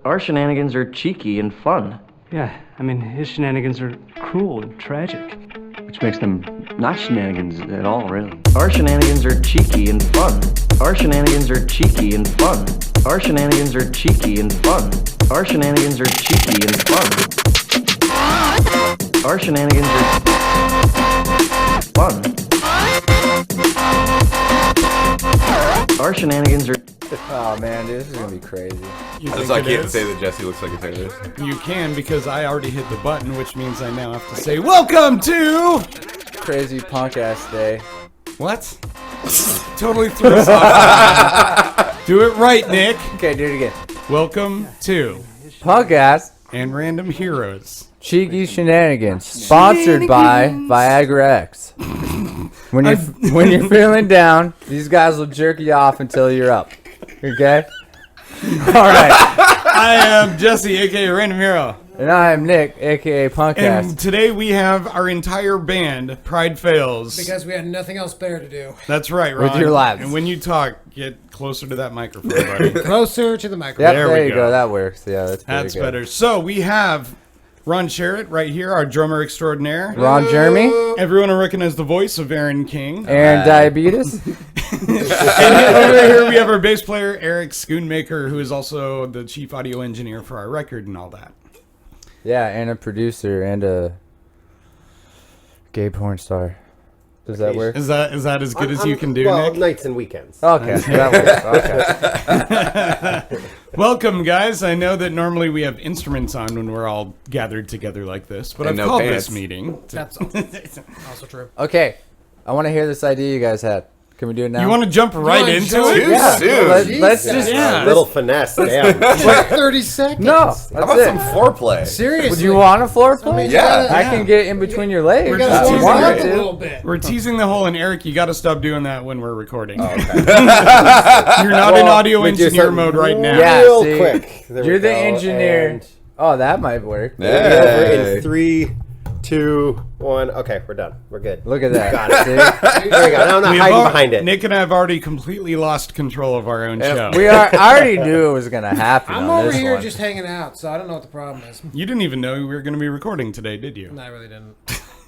Our shenanigans are cheeky and fun. Yeah, I mean, his shenanigans are cruel and tragic. Which makes them not shenanigans at all, really. Our shenanigans are cheeky and fun. Our shenanigans are cheeky and fun. Our shenanigans are cheeky and fun. Our shenanigans are cheeky and fun. Our shenanigans are fun. Our shenanigans are... Oh man, dude, this is gonna be crazy. So I can't say that Jesse looks like a terrorist. You can, because I already hit the button, which means I now have to say, welcome to... Crazy Punkass day. What? Totally threw us off. Do it right, Nick. Okay, do it again. Welcome to Punkass, And Random Heroes. Cheeky Shenanigans, sponsored by Viagra X. When you're feeling down, these guys will jerk you off until you're up. Okay? Alright. I am Jesse, aka Random Hero. And I am Nick, aka Punkass. And today we have our entire band, Pride Fails. Because we had nothing else better to do. That's right, Ron. With your lives. And when you talk, get closer to that microphone, buddy. Closer to the microphone. Yep, There we you go. go. That works. Yeah, that's pretty That's good. better. So we have Ron Sherritt right here, our drummer extraordinaire. Ron Jeremy Everyone will recognize the voice of Aaron King. and diabetes. And over here we have our bass player, Eric Schoonmaker, who is also the chief audio engineer for our record and all that. Yeah, and a producer and a gay porn star. Does that work? Is that as good as you can do, well, Nick? nights and weekends. Okay, that works. Okay. Welcome, guys. I know that normally we have instruments on when we're all gathered together like this, but And I've no called pants. this meeting. That's also true. Okay, I want to hear this idea you guys had. Can we do it now? You want to jump right wanna into jump- it? Yeah, Soon. let's just... Yeah. Little finesse, damn. Like 30 seconds. No, that's How about it. some foreplay? Seriously. Would you want a floor play? mean, Yeah. I can get in between your legs. We if gotta you warm want it up me a to. little bit. We're teasing the hole, and Eric, you got to stop doing that when we're recording. Oh, You're not in audio we do engineer something mode right now. Yeah, Real see, quick. There we You're the go, engineer. and Oh, that might work. we'll be over Hey. in 3, 2, 1. Okay, we're done. We're good. Look at that. Got it. See? There we go. Now I'm not We've hiding al- behind it. Nick and I have already completely lost control of our own show. I already knew it was going to happen I'm on over this here one. just hanging out, so I don't know what the problem is. You didn't even know we were going to be recording today, did you? No, I really didn't.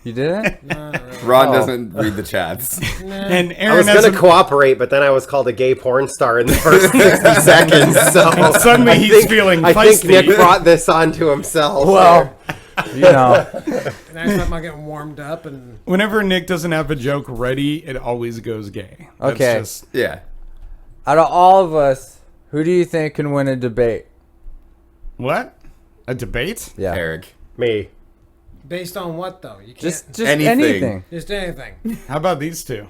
You didn't? No, not really. Ron Oh. doesn't read the chats. And I Aaron was has going to cooperate, but then I was called a gay porn star in the first 60 seconds. So suddenly I he's think- feeling I think feisty. Nick brought this onto himself. Well, you know. Next time I'm getting warmed up and Whenever Nick doesn't have a joke ready, it always goes gay. That's Okay. just- Yeah. Out of all of us, who do you think can win a debate? what? A debate? Yeah. Eric. Me. based on what though? You can't Just Anything. anything. just anything. How about these two?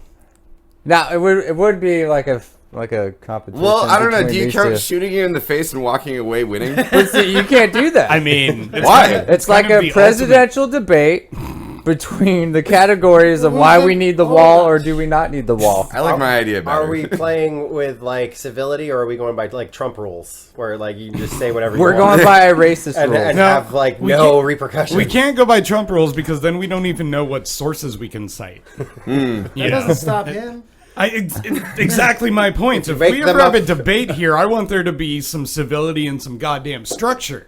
Now it would be like a competition. Well, I don't know. between Do you these count two. shooting you in the face and walking away winning? But see, you can't do that. I mean, it's Why? kind of- it's like kind of a the presidential debate between the categories of why we need the wall or do we not need the wall. I like my idea better. Are we playing with like civility, or are we going by like Trump rules, where like you can just say whatever We're you want going by a racist and, rule. and No, have like we no can't- repercussions? We can't go by Trump rules because then we don't even know what sources we can cite. That doesn't stop him. It's exactly my point. If make we them ever have up. a debate here, I want there to be some civility and some goddamn structure.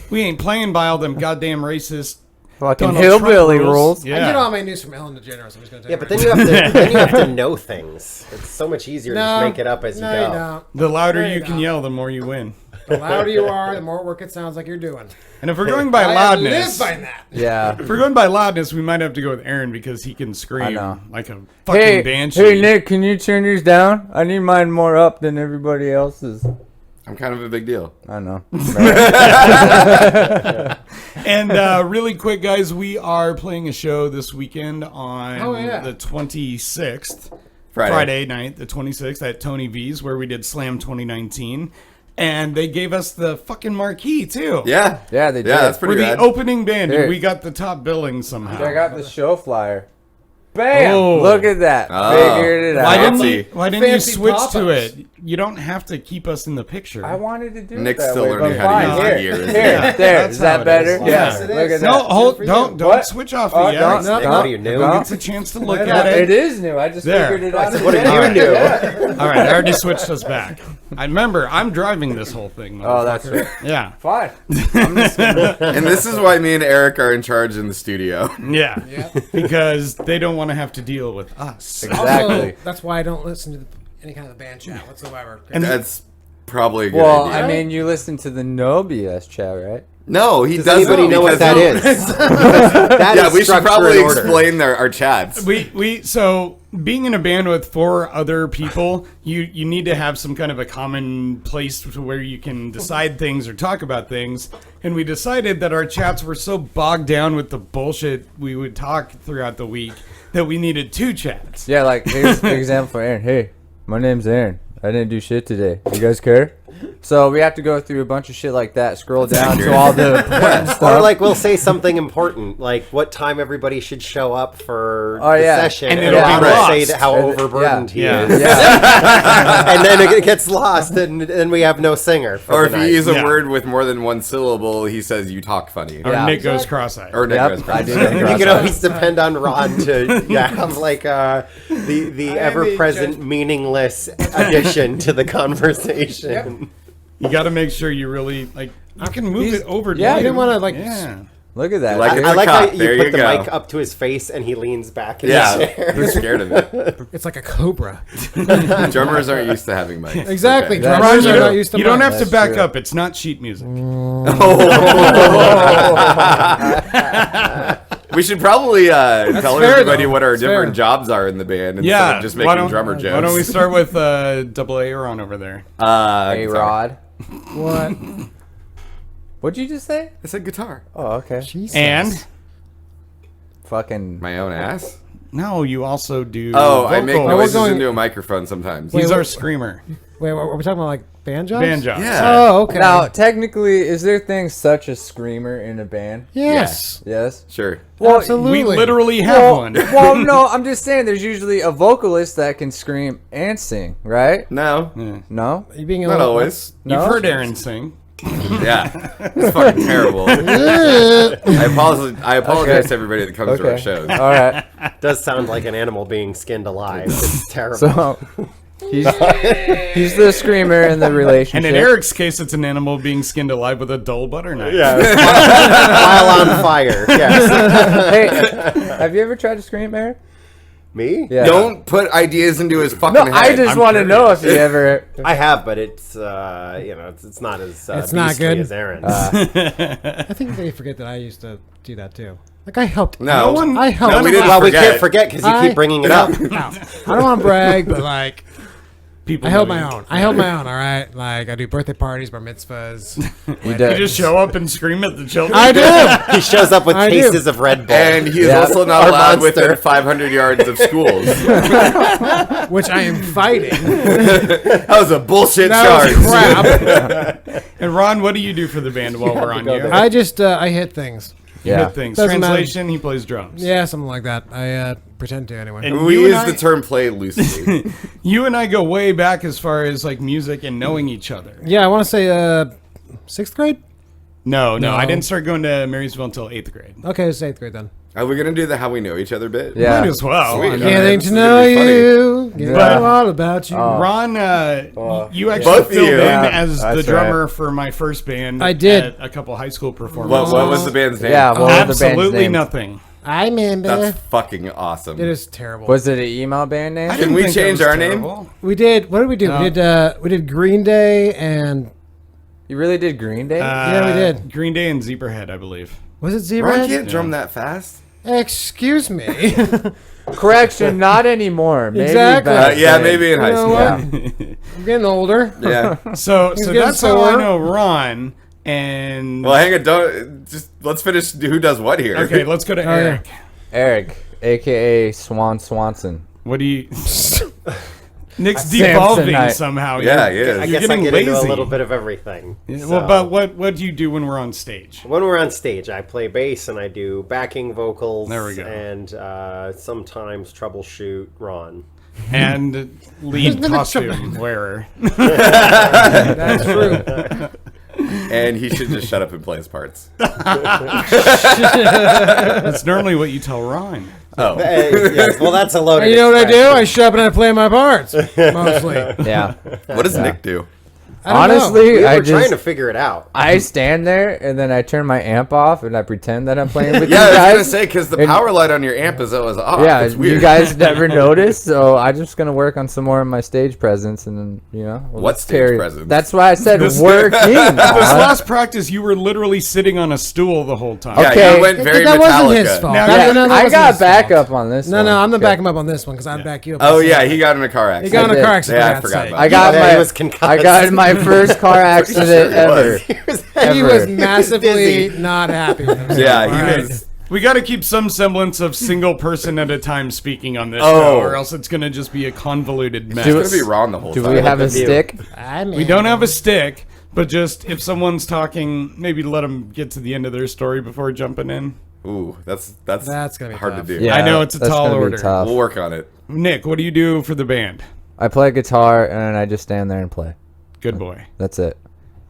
We ain't playing by all them goddamn racist Fucking Donald Trump hillbilly rules. I get all my news from Ellen DeGeneres. I'm just gonna tell Yeah, you but right then you have to know things. It's so much easier to just make it up as no, you go. You don't. The louder There you you can go. yell, the more you win. The louder you are, the more work it sounds like you're doing. And if we're going by I loudness, live by that. Yeah. if we're going by loudness, we might have to go with Aaron because he can I scream know. like a fucking banshee. Hey Nick, can you turn yours down? I need mine more up than everybody else's. I'm kind of a big deal. I know. And really quick, guys, we are playing a show this weekend on Oh, yeah. the 26th. Friday. Friday night, the 26th, at Tony V's, where we did Slam 2019. And they gave us the fucking marquee, too. Yeah. Yeah, they did. Yeah, that's We're pretty the rad. opening band, Here. and we got the top billing somehow. I got the show flyer. Bam! Oh. Look at that. Oh. Figured it Why out. didn't Fancy. you, why didn't you Fancy switch pop-ups. to it? you don't have to keep us in the picture. I wanted to do Nick's it that still way, learning but how to fine. use Here, the gears. Here, Yeah. there. That's Is that how it better? is. Yeah. Yes, it Look is. at no, that. hold, for you. don't What? switch off Oh, yet. don't. No, Nick, what are you, new? It's a chance to look Yeah, at it. it is new. I just There. figured it out. What did today. you do? Yeah. All right, I already switched us back. I remember I'm driving this whole thing. Oh, that's motherfucker. right. Yeah, Fine. I'm just gonna, And this is why me and Eric are in charge in the studio. yeah, because they don't want to have to deal with us. exactly. Also, that's why I don't listen to any kind of band chat whatsoever. And That's probably a good Well, idea. I mean, you listen to the No BS chat, right? No, he Does doesn't. anybody know what that because- is? That Yeah, is we should structure probably and order. explain our chats. So being in a band with 4 other people, you need to have some kind of a common place to where you can decide things or talk about things. And we decided that our chats were so bogged down with the bullshit we would talk throughout the week that we needed 2 chats. Yeah, like here's an example for Aaron. Hey, my name's Aaron. I didn't do shit today. You guys care? So we have to go through a bunch of shit like that, scroll down to all the important Or stuff. like we'll say something important, like what time everybody should show up for Oh, the yeah. session, And and it'll Ron be will lost. say that how And- overburdened he yeah. is, yeah. and then it gets lost, and then we have no singer. For Or the if you night. use a Yeah. word with more than one syllable, he says you talk funny. Or Yeah. Nick goes cross-eyed. Or Nick Yep, goes I crazy. do. You can always depend on Ron to have like the ever-present meaningless addition to the conversation. You got to make sure you really you can move it over. yeah, to I didn't wanna, like, Yeah. Look at that. Like dude. it. I like Cock. how There you you put the go. mic up to his face and he leans back in the Yeah, chair. who's scared of it? It's like a cobra. Drummers aren't used to having mics. Exactly. Okay. That's Drummers true. are not used to You don't mics. have to That's back true. up. It's not sheet music. We should probably tell fair, everybody though. what our That's different fair. jobs are in the band instead Yeah, of just why making don't- drummer jokes. Why don't we start with double Aaron over there? Hey, Rod. What? What'd you just say? I said guitar. Oh, okay. And Fucking. My own ass? no, you also do. Oh, I make vocals. noises going- into a microphone sometimes. He's Wait, our what- screamer. Wait, are we talking about like band jobs? Band jobs. Yeah. Oh, okay. Now, technically, is there thing such a screamer in a band? yes. Yes. Sure. Well, Absolutely. We literally have Well, one. well, no, I'm just saying there's usually a vocalist that can scream and sing, right? No, No? Are you being a not little- always. No? You've heard Aaron sing. Yeah, it's fucking terrible. I apologize Okay. to everybody that comes to our Okay. shows. All right. Does sound like an animal being skinned alive. It's terrible. So, he's the screamer in the relationship. And in Eric's case, it's an animal being skinned alive with a dull butter knife. While on fire. Yes. Hey, have you ever tried to scream, Eric? Me? Yeah. Don't put ideas into his fucking No, head. I just I'm want to curious. know if you ever. I have, but it's it's not as It's not beastly good. as Aaron's. I think they forget that I used to do that too. Like I helped. No, I helped. no, we didn't well, we forget. can't forget because you I- keep bringing it up. out. I don't want to brag, but like People I held know my you. own. I held my own. All right. Like I do birthday parties, bar mitzvahs. You You do. just show up and scream at the children. I do. He shows up with I do. cases of Red Bull. And he's Yeah. also not Our allowed monster. within 500 yards of schools. Which I am fighting. That was a bullshit That charge. was crap. And Ron, what do you do for the band while we're on go you? there. I just I hit things. Yeah. Good things. Doesn't matter. Translation, he plays drums. Yeah, something like that. I pretend to anyway. And We you and use I- the term play loosely. You and I go way back as far as like music and knowing each other. Yeah, I want to say 6th grade. No, No. I didn't start going to Marysville until 8th grade. Okay, it's 8th grade then. Are we going to do the how we know each other bit? Yeah. Might as well. Sweet. I mean, Yeah, Getting this to is know gonna be funny. you, getting Yeah. to know all about you. Ron, you actually Both of filled you. in Yeah, as the that's drummer for my first band. I did. At a couple high school performances. What was the band's name? Yeah, what was the band's Absolutely name? nothing. I remember. That's fucking awesome. It is terrible. Was it an email band name? I Can didn't we think that change was our name? terrible. We did. What did we do? No. We did Green Day and You really did Green Day? Yeah, we did. Green Day and Zebrahead, I believe. was it Zebra? Ron can't drum that fast. Excuse me. Correction, not anymore. Maybe Exactly. back Yeah, then. maybe in high You know school. what? I'm getting older. Yeah. So getting that's how I sore. know Ron. And Well, hang on. Don't just let's finish. Who does what here? okay, let's go to yeah. Eric. Eric, a.k.a. Swanson. What do you? Nick's Samsonite. devolving somehow. Yeah, You're- he is. I You're guess I getting get lazy. into a little bit of everything. Yeah, So, well, but what do you do when we're on stage? when we're on stage, I play bass and I do backing vocals. There we go. And sometimes troubleshoot Ron. and lead costume wearer. That's true. And he should just shut up and play his parts. That's normally what you tell Ron. Oh. Yes, well, that's a loaded And you know what I do? expression. I shut up and I play my parts, mostly. Yeah. What does Nick do? I don't know. Honestly, We I were trying to just figure it out. I stand there and then I turn my amp off and I pretend that I'm playing with Yeah, I you was guys. gonna say because the And- power light on your amp is always off. Yeah, It's weird. you guys never noticed, so I'm just gonna work on some more of my stage presence, and then we'll What just stage presence? That's why I said This- working. This Aw. last practice, you were literally sitting on a stool the whole time. Yeah, Okay. you went very That wasn't his Metallica. fault. Now- That- Yeah, no, that I wasn't got his fault. backup on this. No, one. no, I'm gonna Okay. back him up on this one because I'd back you up. Oh on yeah, this. he got in a car He accident. got in I a did. car accident. Yeah, I for God's forgot sake. about I got Yeah, he my was concussed. I got my first car accident sure he ever. was. He was Ever. massively not happy with himself. Yeah, he Alright. was. We got to keep some semblance of single person at a time speaking on this Oh. show, or else it's going to just be a convoluted mess. Do It's gonna be wrong the whole Do time. we have a with you. stick? I mean, We don't have a stick, but just if someone's talking, maybe let them get to the end of their story before jumping in. Ooh, that's That's gonna be hard tough. to do. Yeah, I know it's a that's tall gonna be order. tough. We'll work on it. Nick, what do you do for the band? I play guitar and I just stand there and play. Good boy. That's it.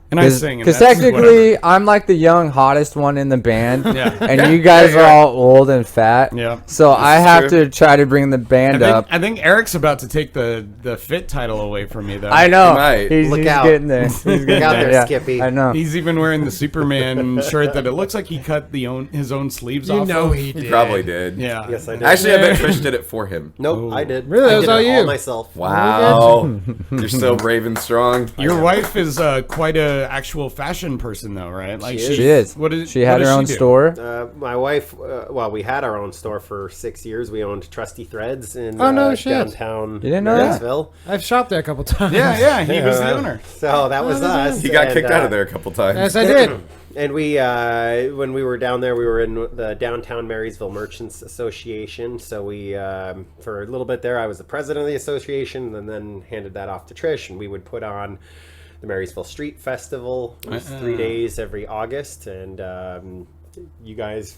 And I sing. and Because that's technically, I'm like the young, hottest one in the band, Yeah. and you guys are all old and fat. Yeah. So I is have true. to try to bring the band up. I think Eric's about to take the fit title away from me, though. I know. He might. He's, Look he's out. getting there. He's getting Look out there, yeah. Skippy. I know. He's even wearing the Superman shirt that it looks like he cut his own sleeves You off know of. he did. Probably did. Yeah. Yes, I did. Actually, I bet Trish did it for him. Nope, I did. Really? I That was did all it you? myself. Wow, you're so brave and strong. Your wife is quite a actual fashion person, though, right? Like She She is. What is She had what does her own do? store. My wife, well, we had our own store for 6 years. We owned Trusty Threads in Oh, no shit. downtown You didn't know that? Marysville. I've shopped there a couple times. Yeah, he was the owner. So that was us. He got and, kicked out of there a couple times. Yes, I did. And we, when we were down there, we were in the downtown Marysville Merchants Association. So we, for a little bit there, I was the president of the association, and then handed that off to Trish, and we would put on the Marysville Street Festival. It was 3 days every August, and you guys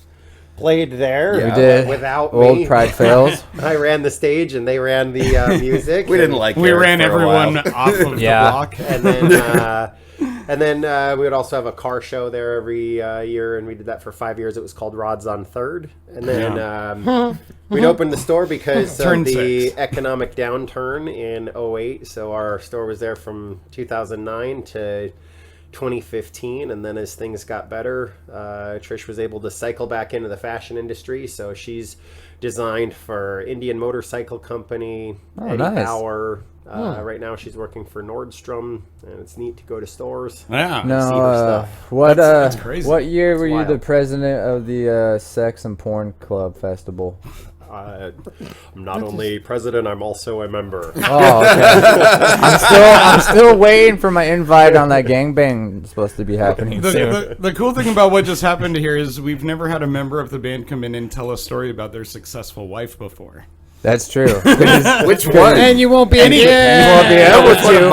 played there. Yeah. We did. Without Old me. Pride Fails. I ran the stage, and they ran the music. We didn't like. We Eric ran for a everyone while. off of Yeah. the block. And then we would also have a car show there every year, and we did that for 5 years. It was called Rods on Third. And then we'd opened the store because Turn of the 6. economic downturn in 08. So our store was there from 2009 to 2015, and then as things got better, Trish was able to cycle back into the fashion industry. So she's designed for Indian Motorcycle Company, Eddie nice. Bauer. Right now she's working for Nordstrom, and it's neat to go to stores. Yeah. No, see her stuff. what That's crazy. What year were you wild. the president of the Sex and Porn Club Festival? I'm not only president, I'm also a member. Oh, okay. I'm still waiting for my invite on that gangbang. It's supposed to be happening soon. The cool thing about what just happened here is we've never had a member of the band come in and tell a story about their successful wife before. That's true. Which one? And you won't be able You won't be That able was one of to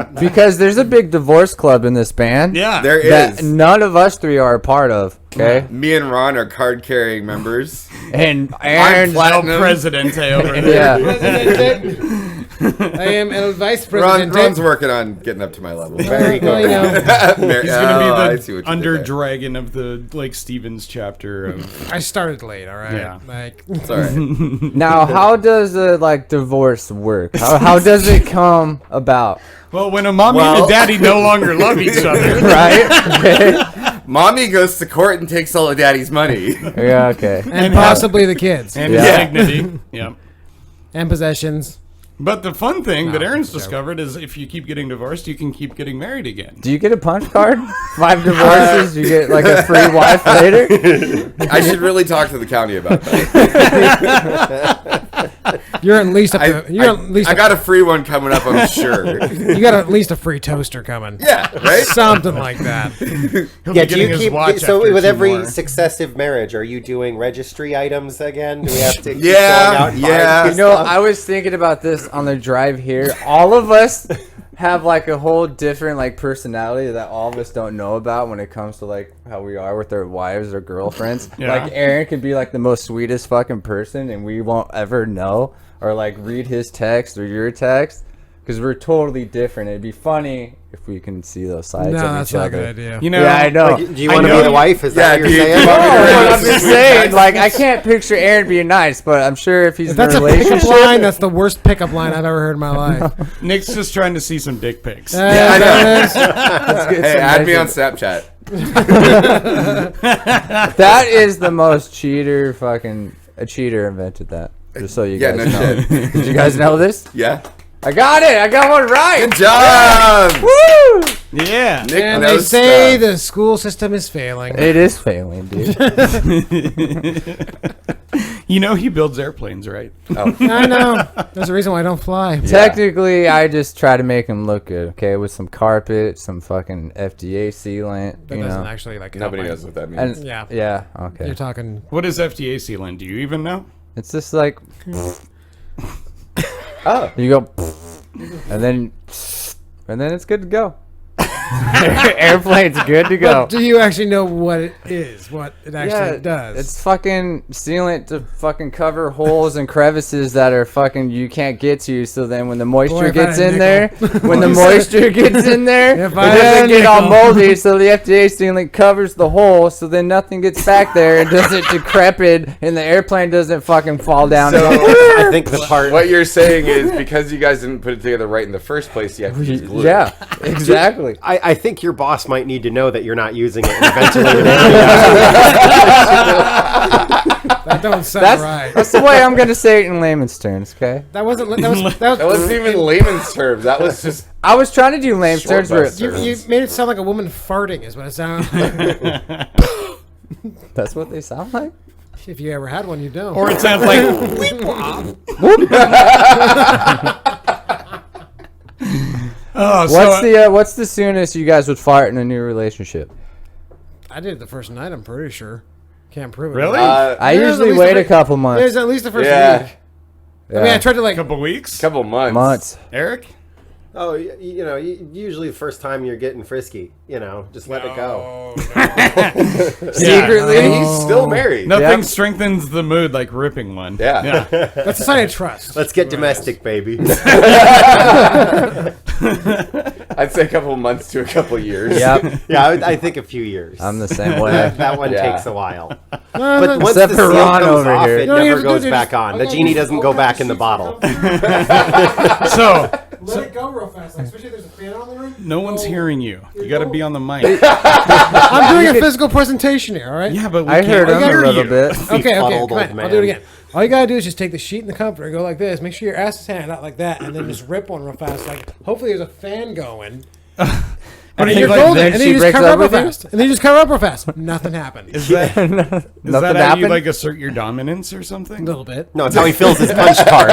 mine. because there's a big divorce club in this band. Yeah. There That is. none of us three are a part of. Okay, Me and Ron are card-carrying members. and I'm Aaron's El platinum. Presidente over there. yeah. I am El Vice Ron's President. working on getting up to my level. Very Well, good. you know, He's gonna I be see what the you did there. under-dragon of the Lake Stevens chapter of I started late. All right. Yeah. Like, It's all right. Now, how does a divorce work? How does it come about? Well, when a mommy and Well- a daddy no longer love each other. Right? Okay. Mommy goes to court and takes all of Daddy's money. Yeah. Okay. and possibly the kids And Yeah. dignity. Yeah. and possessions. But the fun thing that Aaron's joke. discovered is if you keep getting divorced, you can keep getting married again. Do you get a punch card? 5 divorces, you get like a free wife later. I should really talk to the county about that. You're at least I got a free one coming up, I'm sure. you got at least a free toaster coming. Yeah, right? Something like that. He'll Yeah, be do you getting his keep watch so after with 2 every more. successive marriage? Are you doing registry items again? Do we have to? Keep Yeah, going out and yeah. buying You know, stuff? I was thinking about this on the drive here. All of us have like a whole different like personality that all of us don't know about when it comes to like how we are with our wives or girlfriends. Yeah. Like Aaron could be like the most sweetest fucking person and we won't ever know or like read his text or your text because we're totally different. It'd be funny if we can see those sides No, of that's each not a other. good idea. You know, Yeah, I know. Like, do you want to be the wife? Is that what do you're you- saying? No, I'm just saying, like, I can't picture Aaron being nice, but I'm sure if he's If that's in a a pickup relationship, line, that's the worst pickup line I've ever heard in my life. Nick's just trying to see some dick pics. Yeah, let's get Hey, some add me on measure- Snapchat. That is the most cheater fucking. A cheater invented that. Just so you Yeah, guys no know. shit. Did you guys know this? Yeah. I got it. I got one right. Good job. Woo! Yeah. Nick and they knows say stuff. the school system is failing. It is failing, dude. You know he builds airplanes, right? I know. There's a reason why I don't fly. Technically, I just try to make him look good. Okay, with some carpet, some fucking FDA sealant. That You doesn't know. actually like help Nobody my- knows what that means. And Yeah. yeah. Okay. You're talking. What is FDA sealant? Do you even know? It's just like. Oh. You go, and then it's good to go. Airplane's good to go. But do you actually know what it is? What it actually does? It's fucking sealant to fucking cover holes and crevices that are fucking you can't get to. So then when the moisture if I gets had a in there, nickel. when the moisture gets in there, it If I had doesn't a get all nickel. moldy. So the FDA sealant covers the hole. So then nothing gets back there. It doesn't decrepit, and the airplane doesn't fucking fall down. So I think the part. what you're saying is because you guys didn't put it together right in the first place, you have to use glue. Yeah, exactly. I think your boss might need to know that you're not using it in a ventilated area. that don't sound That's right. that's the way I'm gonna say it in layman's terms. Okay. That wasn't. That That wasn't even layman's terms. That was just I was trying to do layman's Short terms where bus you made it sound like a woman farting. Is what it sounds like. that's what they sound like. If you ever had one, you don't. Or it sounds like What's the soonest you guys would fart in a new relationship? I did it the first night. I'm pretty sure. Can't prove it. Really? I Yeah, usually at least wait the a couple months. There's at least the first Yeah. week. I mean, I tried to like. couple weeks. couple months. Months. Eric? Oh, usually the first time you're getting frisky, just let it go. Secretly. And he's still married. Nothing Yep. strengthens the mood like ripping one. Yeah. That's a sign of trust. Let's get domestic, baby. I'd say a couple months to a couple years. Yep. Yeah, I think a few years. I'm the same way. that one Yeah. takes a while. No, But once Except the for seal Ron comes over off, here. it No, you never have to goes do back just- on. The okay, genie just doesn't go open back the in the sheets bottle. So, Let it go real fast, like, especially if there's a fan on the room. no one's hearing you. You got to be on the mic. I'm doing a physical presentation here, all right? Yeah, but we I can't heard him a hear little you. bit. Okay, Befuddled come old on. I'll do it man. again. All you gotta do is just take the sheet and the comforter, go like this. Make sure your ass is handed out like that, and then just rip one real fast. Like, hopefully there's a fan going. And then think, you're like, golden, then and then she you just breaks cover up up real with you? fast. And then you just cover up real fast. Nothing happened. Is that how you happened? like assert your dominance or something? A little bit. No, it's how he fills his punch card.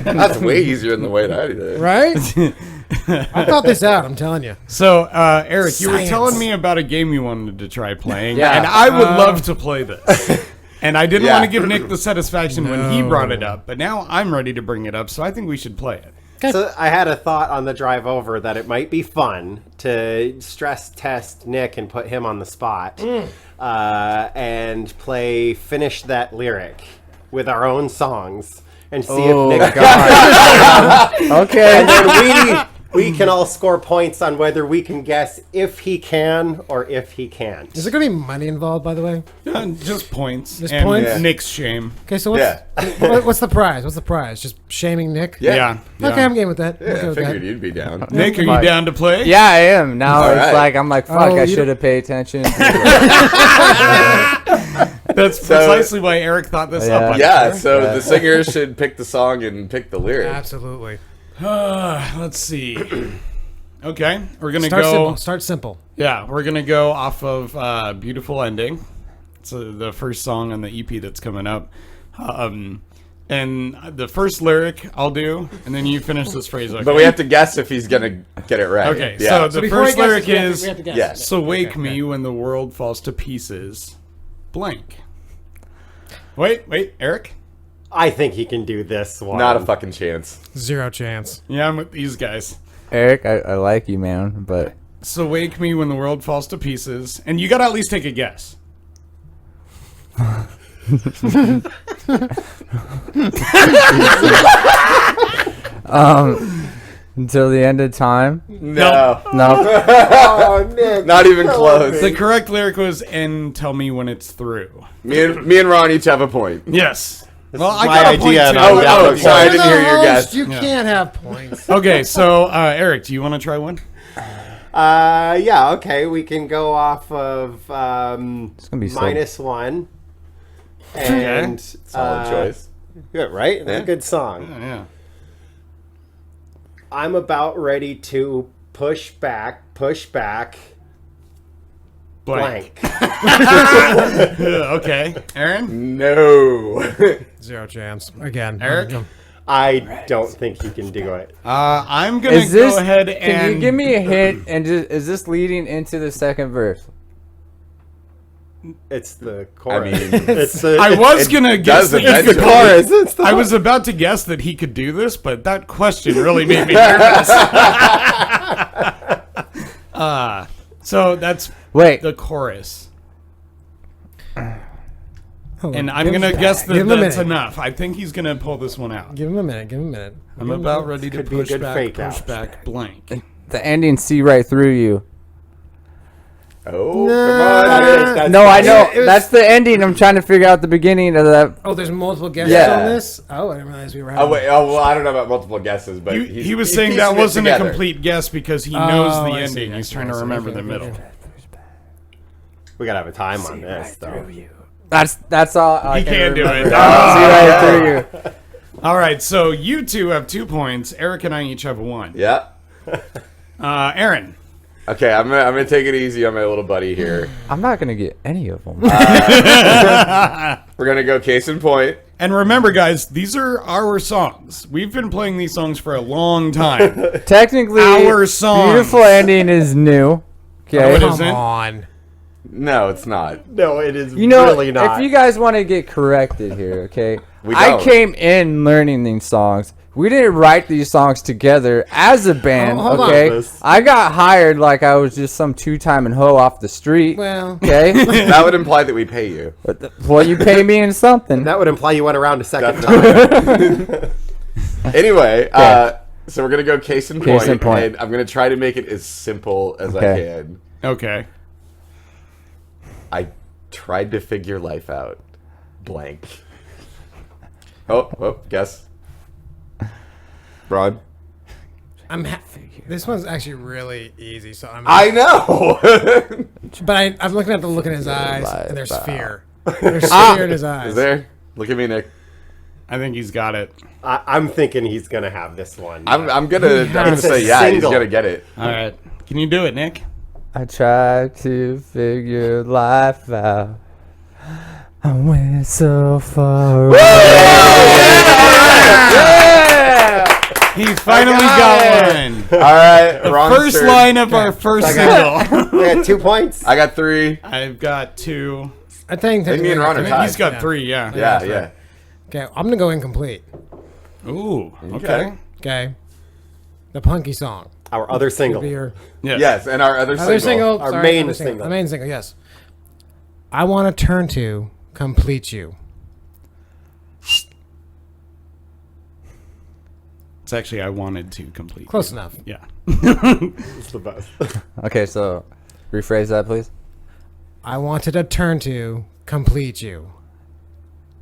That's way easier than the way that I did it. Right? I thought this out, I'm telling you. So, Eric, you were Science. telling me about a game you wanted to try playing, Yeah. and I would love to play this. And I didn't Yeah. want to give Nick the satisfaction when he brought it up, but now I'm ready to bring it up, so I think we should play it. So I had a thought on the drive over that it might be fun to stress test Nick and put him on the spot and play Finish That Lyric with our own songs and see if Nick Okay. And then we can all score points on whether we can guess if he can or if he can't. Is there going to be money involved, by the way? Just points. Just and points? Nick's shame. Okay, so Yeah. what's the prize? What's the prize? Just shaming Nick? Yeah. Okay, I'm game with that. I'm Yeah, okay I with figured that. you'd be down. Nick, are you Mike. down to play? Yeah, I am. Now All it's right. like I'm like, fuck, Oh, I you should have paid attention. That's precisely why Eric thought this up. I'm Yeah, sure. so the singer should pick the song and pick the lyric. Absolutely. Let's see. Okay, we're gonna Start go. simple. Start simple. Yeah, we're gonna go off of "Beautiful Ending." It's the first song on the EP that's coming up. And the first lyric I'll do, and then you finish this phrase. Okay. But we have to guess if he's going to get it right. Okay, Yeah. so the before first he guesses, lyric we have to- is we have to guess. Yes. "So wake me when the world falls to pieces." Blank. Wait, Eric. I think he can do this one. Not a fucking chance. 0 chance. Yeah, I'm with these guys. Eric, I like you, man, but So wake me when the world falls to pieces, and you gotta at least take a guess. until the end of time. No. No. Oh, Nick. Not even close. The correct lyric was, and tell me when it's through. Me and Ron each have a point. Yes. Well, I my got a point idea, too. and I'm down Oh, with sorry, I it. didn't hear your Host, guess. You can't have points. Okay, so Eric, do you want to try one? Yeah, okay. We can go off of gonna be -1. And Solid choice. Good, right? That's Yeah. a good song. Yeah. I'm about ready to push back, blank. Okay, Aaron. No. 0 chance. Again. Eric? I don't think he can do it. I'm gonna Is this? go ahead Can and you give me a hint? And is this leading into the second verse? It's the chorus. mean, it's the, I was gonna guess does that you could eventually. It's the I was about to guess that he could do this, but that question really made me nervous. So that's Wait. the chorus. Hold on. And I'm Give him- going to guess that give him a that's minute. enough. I think he's going to pull this one out. Give him a minute. I'm about ready to Could be a good fake push out. back blank. The ending see right through you. Oh, come on. That's No, I know. it was- That's the ending. I'm trying to figure out the beginning of that. Oh, there's multiple guesses Yeah. on this? Oh, I didn't realize we were Oh, having... wait. Oh, well, I don't know about multiple guesses, but He was he's saying that piecing it wasn't a together. complete guess because he knows Oh, the I see, ending. I He's see, trying I to see. remember Okay, the middle. okay. We gotta have a time on this, though. That's all. I He can can't do remember. it. See right through you. All right, so you two have 2 points. Eric and I each have 1. Yeah. Aaron. Okay, I'm gonna take it easy on my little buddy here. I'm not gonna get any of them. We're gonna go case in point. And remember, guys, these are our songs. We've been playing these songs for a long time. Technically, Our songs. Beautiful Ending is new. Okay. What Come is it? on. No, it's not. No, it is You know, really not. if you guys want to get corrected here, okay? We I don't. came in learning these songs. We didn't write these songs together as a band, Hold on. okay? I got hired like I was just some two-timing hoe off the street. Well, Okay? That would imply that we pay you. Well, you pay me in something. that would imply you went around a second time. Definitely. Anyway, so we're gonna go case in point, Case in point. and I'm gonna try to make it as simple as I Okay. can. Okay. I tried to figure life out. Blank. Oh, guess. Ron. this one's actually really easy, so I know. But I'm looking at the look in his eyes, and there's Life fear. There's fear in his eyes. Is there? Look at me, Nick. I think he's got it. I'm thinking he's gonna have this one. I'm gonna It's a say yeah. single. He's gonna get it. All right. Can you do it, Nick? I tried to figure life out. I went so far away. He finally got one. All right, The Ron's first turn. line of our first single. We had 2 points. I got 3. I've got 2. I think think me and Ron are tied. He's got 3, yeah. Yeah. Okay, I'm gonna go incomplete. Ooh, okay. Okay, the Punky song. Our other single. Could be your Yes. Yes, and our other other single. Our sorry, main other single. The main single. Yes. I want to turn to complete you. It's actually, I wanted to complete. Close enough. Yeah. It's the best. Okay, so rephrase that, please. I wanted to turn to complete you.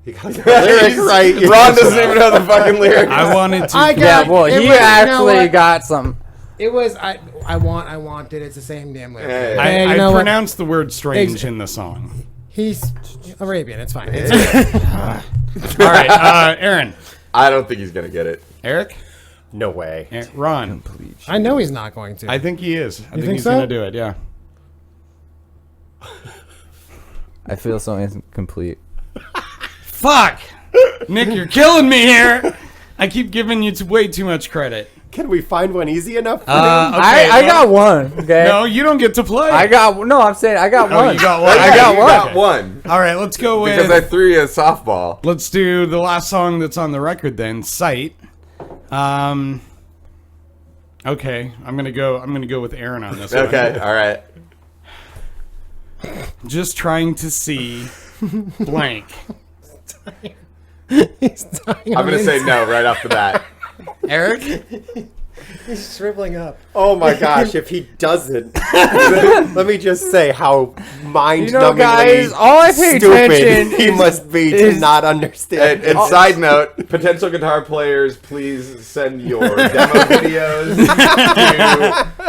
You got the lyric right. Ron doesn't even know the fucking lyrics. I wanted to. I got- Yeah, well, it he was- you know actually what? got something. It was I wanted. It's the same damn lyric. Yeah, yeah. Okay, I you know what? pronounced the word strange Ex- in the song. He's Arabian. It's fine. All right, Aaron. I don't think he's gonna get it. Eric? No way. Ron. I know he's not going to. I think he is. I think think he's so? going to do it, yeah. I feel so incomplete. Fuck! Nick, you're killing me here! I keep giving you way too much credit. Can we find one easy enough? For I got one. Okay. No, you don't get to play. I'm saying I got one. You got one. I got You one. got one. All right, let's go with. Because I threw you a softball. Let's do the last song that's on the record then. Sight. Okay, I'm gonna go with Aaron on this one. Okay, all right. Just trying to see blank. He's dying. I'm gonna say no right off the bat. Eric? He's shriveling up. Oh my gosh, if he doesn't, let me just say how mind-numbingly guys, all I pay stupid attention he must be to not understand. And side note, potential guitar players, please send your demo videos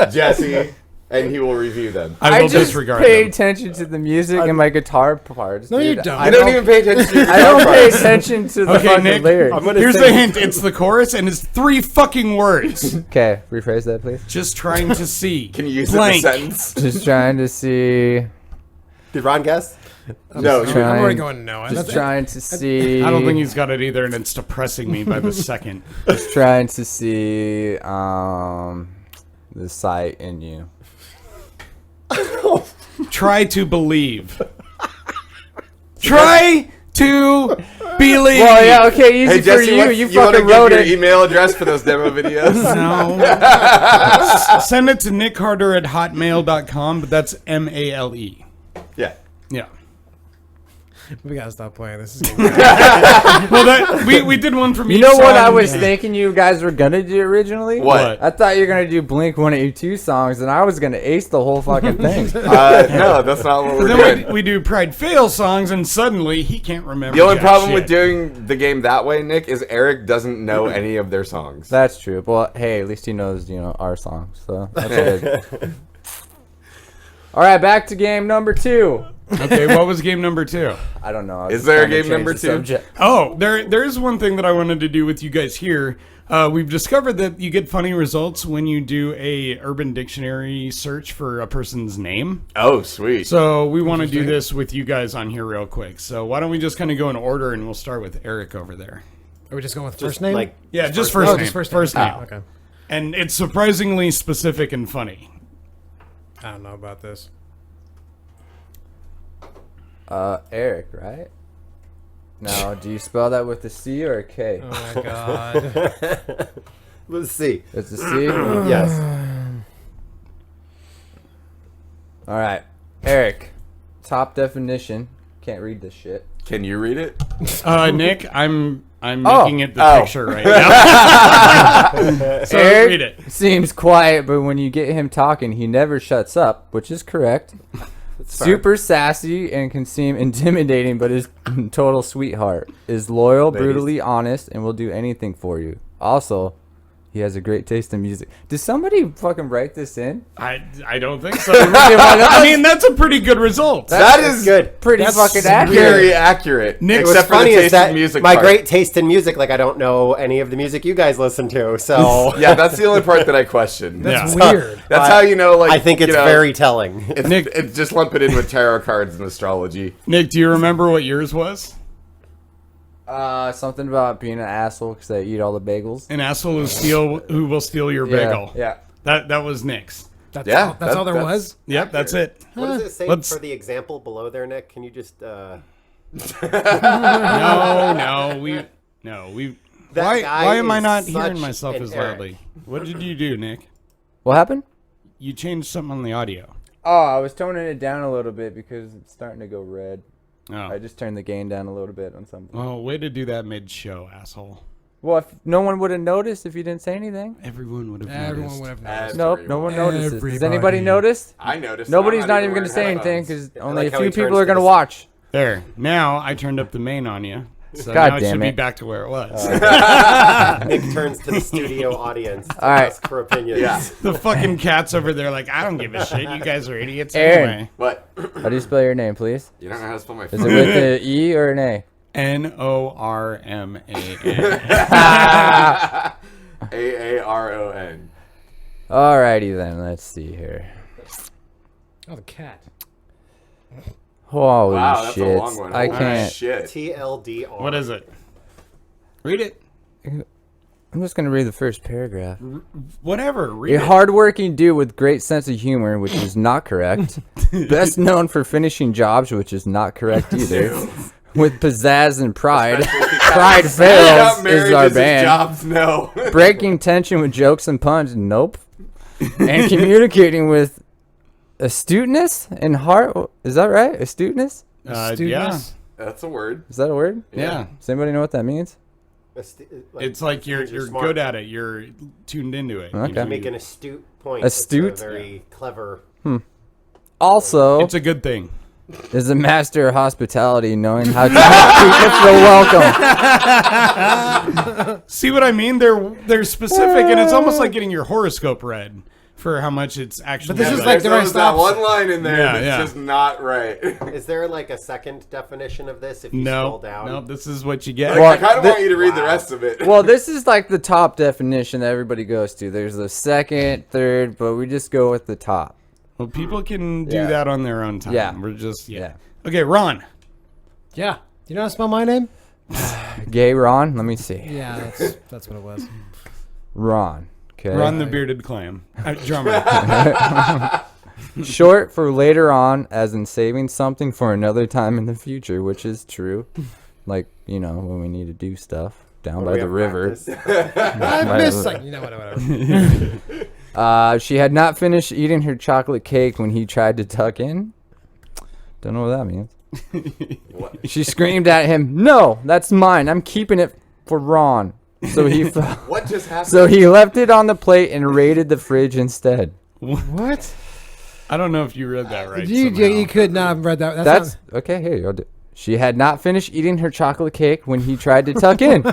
to Jesse, and he will review them. I will just disregard pay them. attention to the music and my guitar parts. No, you dude. don't. I don't even pay attention to your I don't guitar pay parts. attention to the Okay, fucking Nick, lyrics. I'm gonna Here's say the hint. It's the chorus, and it's 3 fucking words. Okay, rephrase that, please. Just trying to see. Can you use blank. it in a sentence? Just trying to see. Did Ron guess? No, I'm already going no. Just trying to see. I don't think he's got it either, and it's depressing me by the second. Just trying to see the sight in you. Try to believe. Try to believe. Well, yeah, okay, easy Hey for Jesse, you. what, You you want to fucking give wrote your it. email address for those demo videos? No. Send it to nickharder@hotmail.com, but that's MALE. Yeah. Yeah. We gotta stop playing. This is Well, we did one from You each know what side. I was thinking you guys were gonna do originally? What? I thought you were gonna do Blink 182 songs, and I was gonna ace the whole fucking thing. No, that's not what we're Then doing. we do Pride Fail songs, and suddenly he can't remember. The only jack problem shit. with doing the game that way, Nick, is Eric doesn't know any of their songs. That's true. Well, hey, at least he knows, our songs, so that's good. All right, back to game number 2. Okay, what was game number 2? I don't know. I was Is just there a trying to game change number the 2? subject. Oh, there's one thing that I wanted to do with you guys here. We've discovered that you get funny results when you do a Urban Dictionary search for a person's name. Oh, sweet. So we want to do this with you guys on here real quick. So why don't we just kind of go in order, and we'll start with Eric over there. Are we just going with first name? Like, Yeah, just first name. Just first name. name. Okay. And it's surprisingly specific and funny. I don't know about this. Eric, right? Now, do you spell that with a C or a K? Oh my god. let's see. It's a C? Yes. All right. Eric, top definition. Can't read this shit. Can you read it? Nick, I'm Oh. making it the picture right now. So Eric read it. seems quiet, but when you get him talking, he never shuts up, which is correct. Super sassy and can seem intimidating, but is total sweetheart. Is loyal, Ladies. brutally honest, and will do anything for you. Also, he has a great taste in music. Did somebody fucking write this in? I don't think so. I mean, that's a pretty good result. That is good. Pretty That's fucking very accurate. accurate. Nick, What's except for the funny taste is that in music my part. great taste in music, like I don't know any of the music you guys listen to, so Yeah, that's the only part that I question. Yeah. Weird. That's how you know, like, I think it's you know, very telling. It's just lump it in with tarot cards and astrology. Nick, do you remember what yours was? Something about being an asshole because I eat all the bagels. An asshole who will steal your bagel. Yeah. That was Nick's. That's Yeah, all, that's all there that's- was? Yep, that's it. What does it say Let's- for the example below there, Nick? Can you just No, we. That Why guy am I is not such hearing myself an as Eric. loudly? What did you do, Nick? What happened? You changed something on the audio. Oh, I was toning it down a little bit because it's starting to go red. Oh. I just turned the gain down a little bit on something. Well, way to do that mid-show, asshole. Well, if no one would have noticed if you didn't say anything. Everyone would have Everyone noticed. would have noticed. Nope, no one notices. Does Everybody. anybody notice? I noticed. Nobody's I'm not even going to wearing say anything headphones. because only like a how he few people turns are to going to the- watch. There. Now I turned up the main on you. So God now it damn should be it. back to where it was. Nick turns to the studio audience to All right. ask for opinions? Yeah. The fucking cat's over there like, I don't give a shit. You guys are idiots Aaron. anyway. What? How do you spell your name, please? You don't know how to spell my Is phone. it with an E or an A? Norman. Aaron. Alrighty then, let's see here. Oh, the cat. Holy Wow, that's shit. a long one. I Holy can't. Shit. TLDR. What is it? Read it. I'm just gonna read the first paragraph. Whatever. Read A it. hardworking dude with great sense of humor, which is not correct. Best known for finishing jobs, which is not correct either. With pizzazz and pride. Pride Got fails married is our as his band. jobs, no. Breaking tension with jokes and puns, nope. And communicating with astuteness and heart. Is that right? Astuteness? Yeah. Students. That's a word. Is that a word? Yeah. Does anybody know what that means? It's like you're smart. good at it. You're tuned into it. Okay. You make an astute point. Astute? It's a very clever. Also, It's a good thing. is a master of hospitality, knowing how to make people feel welcome. See what I mean? They're specific, and it's almost like getting your horoscope read for how much it's actually. But this is like like the right There's that stops. one line in there Yeah, that's yeah. just not right. Is there like a second definition of this if you scroll down? No, this is what you get. Well, I kind of the- want you to read the rest of it. Well, this is like the top definition that everybody goes to. There's the second, third, but we just go with the top. Well, people can do Yeah. that on their own time. Yeah. We're just Yeah. Okay, Ron. Yeah. Do you know how to spell my name? Gay Ron? Let me see. Yeah, that's what it was. Ron. Okay. Ron the bearded clam. Drummer. Short for later on, as in saving something for another time in the future, which is true. Like, when we need to do stuff down by We the have river. practice. I missed like whatever. She had not finished eating her chocolate cake when he tried to tuck in. Don't know what that means. She screamed at him, "No, that's mine. I'm keeping it for Ron." So he What just happened? so he left it on the plate and raided the fridge instead. What? I don't know if you read that right. You could not have read that. That's okay. Here, you'll do. She had not finished eating her chocolate cake when he tried to tuck in.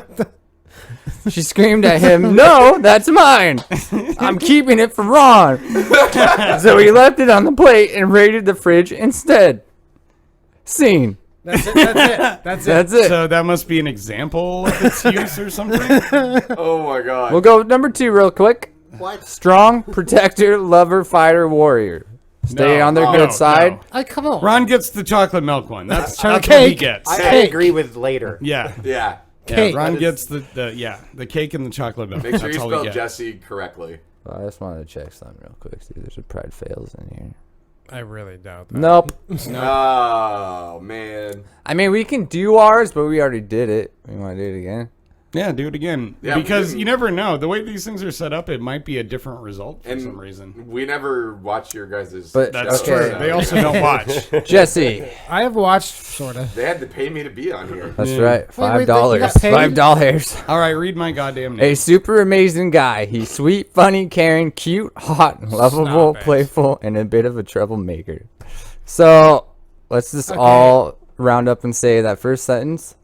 She screamed at him, "No, that's mine. I'm keeping it for Ron." So he left it on the plate and raided the fridge instead. Scene. That's it. That's it. That's it. So that must be an example of its use or something. Oh my god. We'll go with number 2 real quick. What? Strong, protector, lover, fighter, warrior. Stay No, on their no, good side. no. Come on. Ron gets the chocolate milk one. That's Chocolate what he cake. gets. I Cake. agree with later. Yeah. Yeah. Cake. Ron That gets the cake and the chocolate milk. Make sure That's you all he spell gets. Jesse correctly. Well, I just wanted to check something real quick. See, there's a pride fails in here. I really doubt that. Nope. Oh man. I mean, we can do ours, but we already did it. We want to do it again. Yeah, do it again. Yeah, because we- you never know. The way these things are set up, it might be a different result for And some reason. we never watch your guys' But- That's Okay. true. They also don't watch. Jesse. I have watched sorta. They had to pay me to be on here. That's Yeah. right. wait, $5. you got paid? $5. All right, read my goddamn A name. super amazing guy. He's sweet, funny, caring, cute, hot, lovable, Stop it. playful, and a bit of a troublemaker. So let's just all round up and say that first sentence.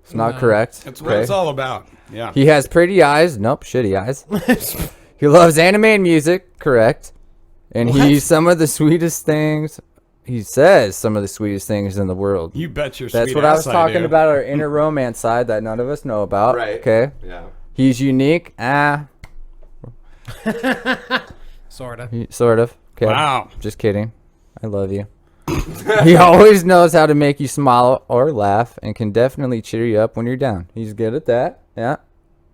It's not correct. That's what it's all about. Yeah. He has pretty eyes. Nope, shitty eyes. He loves anime and music. Correct. And he's some of the sweetest things. He says some of the sweetest things in the world. You bet your That's sweet what I was ass talking do. about, our inner romance side that none of us know about. Right. Okay. Yeah. He's unique. Sorta. Sort of. Okay. Wow. Just kidding. I love you. He always knows how to make you smile or laugh and can definitely cheer you up when you're down. He's good at that. Yeah.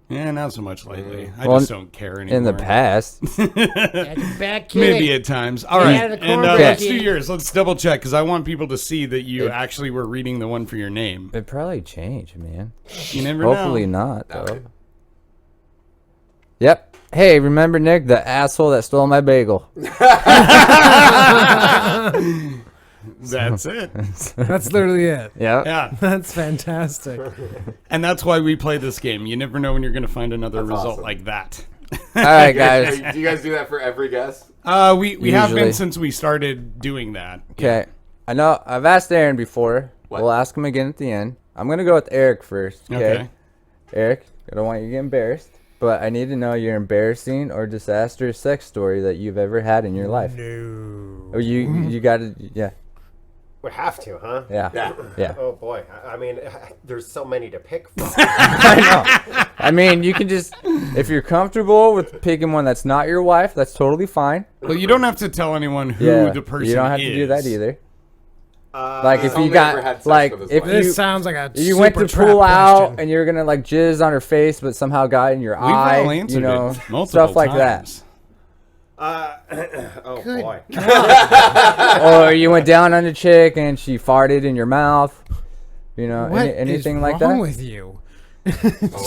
Yeah, not so much lately. I Well, just don't care anymore. In the past. Back kid. Maybe at times. All right. out of the And cornbread, let's kid. do yours. Let's double check because I want people to see that you actually were reading the one for your name. It probably changed, man. You never Hopefully know. not, though. Yep. Hey, remember Nick, the asshole that stole my bagel? That's it. That's literally it. Yep. Yeah. That's fantastic. And that's why we play this game. You never know when you're going to find another That's result awesome. like that. All right, guys. Do you guys do that for every guest? We have Usually. been since we started doing that. Okay. I know I've asked Aaron before. What? We'll ask him again at the end. I'm going to go with Eric first. Okay. Okay. Eric, I don't want you to get embarrassed, but I need to know your embarrassing or disastrous sex story that you've ever had in your life. No. Oh, you got to, yeah. We have to, huh? Yeah. Yeah. Yeah. Oh boy. I mean, there's so many to pick from. I know. I mean, you can just, if you're comfortable with picking one that's not your wife, that's totally fine. Well, you don't have to tell anyone who Yeah. the person is. You don't have to do that either. Like if you only ever had got sex like with his if wife. you This sounds like a you went to super trap pull out question. and you're gonna like jizz on her face, but somehow got in your We've all eye, answered you know, it multiple stuff like times. Oh boy. that. Or you went down on a chick and she farted in your mouth, you know, What anything is like wrong that. with you?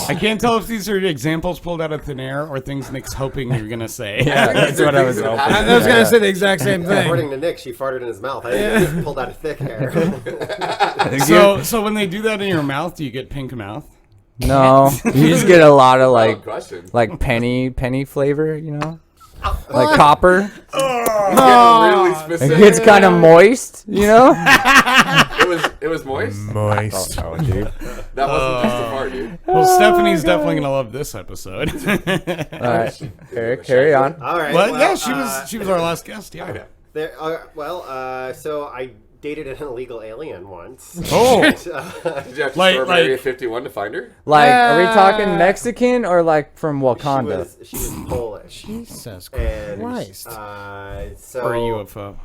I can't tell if these are examples pulled out of thin air or things Nick's hoping you're gonna say. Yeah, that's what I was hoping. I was gonna say the exact same thing. According to Nick, she farted in his mouth. I just pulled out a thick hair. So when they do that in your mouth, do you get pink mouth? No, you just get a lot of Valid like question. penny flavor, you know, like copper. Really It specific. gets kind of moist, you know. It was moist. Moist. Oh, dude. That wasn't just a fart, dude. Well, Stephanie's definitely gonna love this episode. All right, Eric, carry on. All right. Well, yeah, well, she was our last guest. Yeah. There, so I dated an illegal alien once. Oh, Did you have to Like- storm like- Area 51 to find her? Like, are we talking Mexican or like from Wakanda? She was Polish. Jesus And Christ. so or a UFO.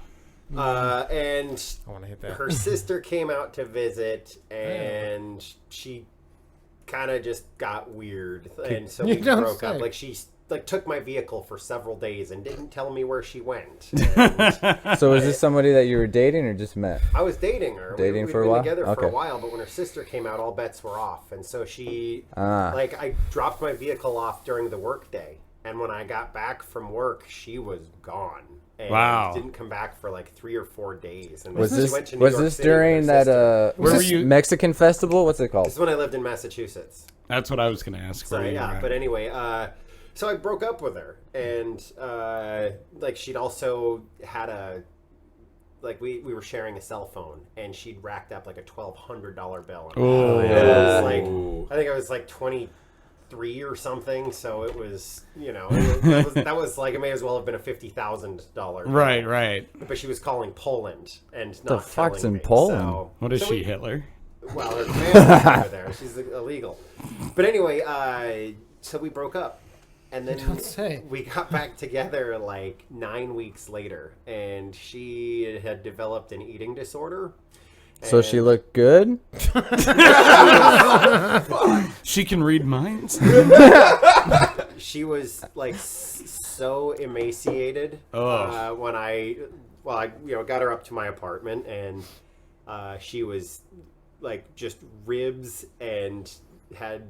and I want to hit that. her sister came out to visit, and she kind of just got weird, and so we You don't broke up. say. Like she took my vehicle for several days and didn't tell me where she went. And So is this somebody that you were dating or just met? I was dating her. Dating We'd for a been while? together for Okay. a while, but when her sister came out, all bets were off, and so she Ah. like I dropped my vehicle off during the workday, and when I got back from work, she was gone. And Wow. didn't come back for like 3 or 4 days. And Was she this went to New York City with her during that sister. Where were you? Mexican festival? What's it called? This is when I lived in Massachusetts. That's what I was gonna ask. So where you yeah, were at. but anyway, so I broke up with her, and like she'd also had like we were sharing a cell phone, and she'd racked up like a $1,200 bill. Oh, And yeah. it was like Ooh. I think I was like 23 or something, so it was that was like it may as well have been a $50,000. Right. But she was calling Poland and The not fuck's telling in me, Poland? so- What is so she, we- Hitler? well, her family's over there. She's illegal. But anyway, so we broke up. And then don't say. we got back together like 9 weeks later. And she had developed an eating disorder. So she And looked good? She can read minds. she was like so emaciated when I got her up to my apartment. And she was like just ribs and had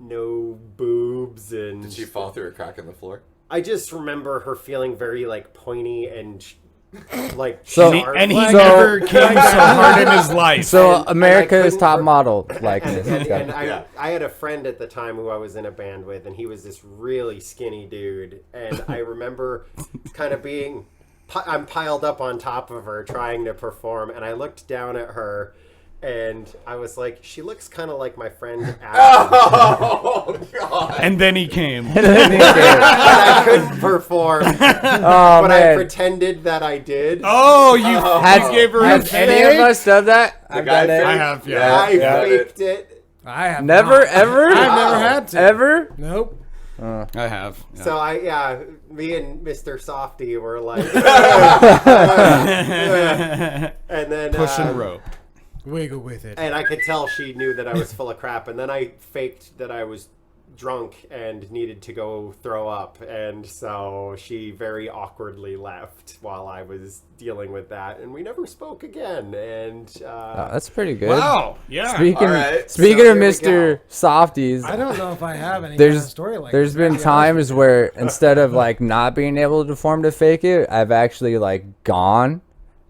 no boobs, and Did she fall through a crack in the floor? I just remember her feeling very like pointy and like So- sharp. And he So- never came so hard in his life. So And I America's couldn't top for- model likeness. and Okay. I had a friend at the time who I was in a band with, and he was this really skinny dude, and I remember kind of being I'm piled up on top of her trying to perform, and I looked down at her. And I was like, she looks kind of like my friend Adam. Oh, God. And then he came. And I couldn't perform, Oh but I man. pretended that I did. Oh, you gave her a Has any of us done that? I've guy done it. I have, yeah. I faked it. I have Never, not. ever? I've never had to. Ever? Nope. I have. Yeah. So me and Mr. Softy were like, and then Pushing rope. Wiggle with it. and I could tell she knew that I was full of crap, and then I faked that I was drunk and needed to go throw up, and so she very awkwardly left while I was dealing with that, and we never spoke again. And That's pretty good. Wow. Yeah. Speaking, All right. speaking So of here we Mr. Softies, I don't know if I have any kind of there's story like there's this, been to be honest times with you. where instead of like not being able to perform to fake it, I've actually like gone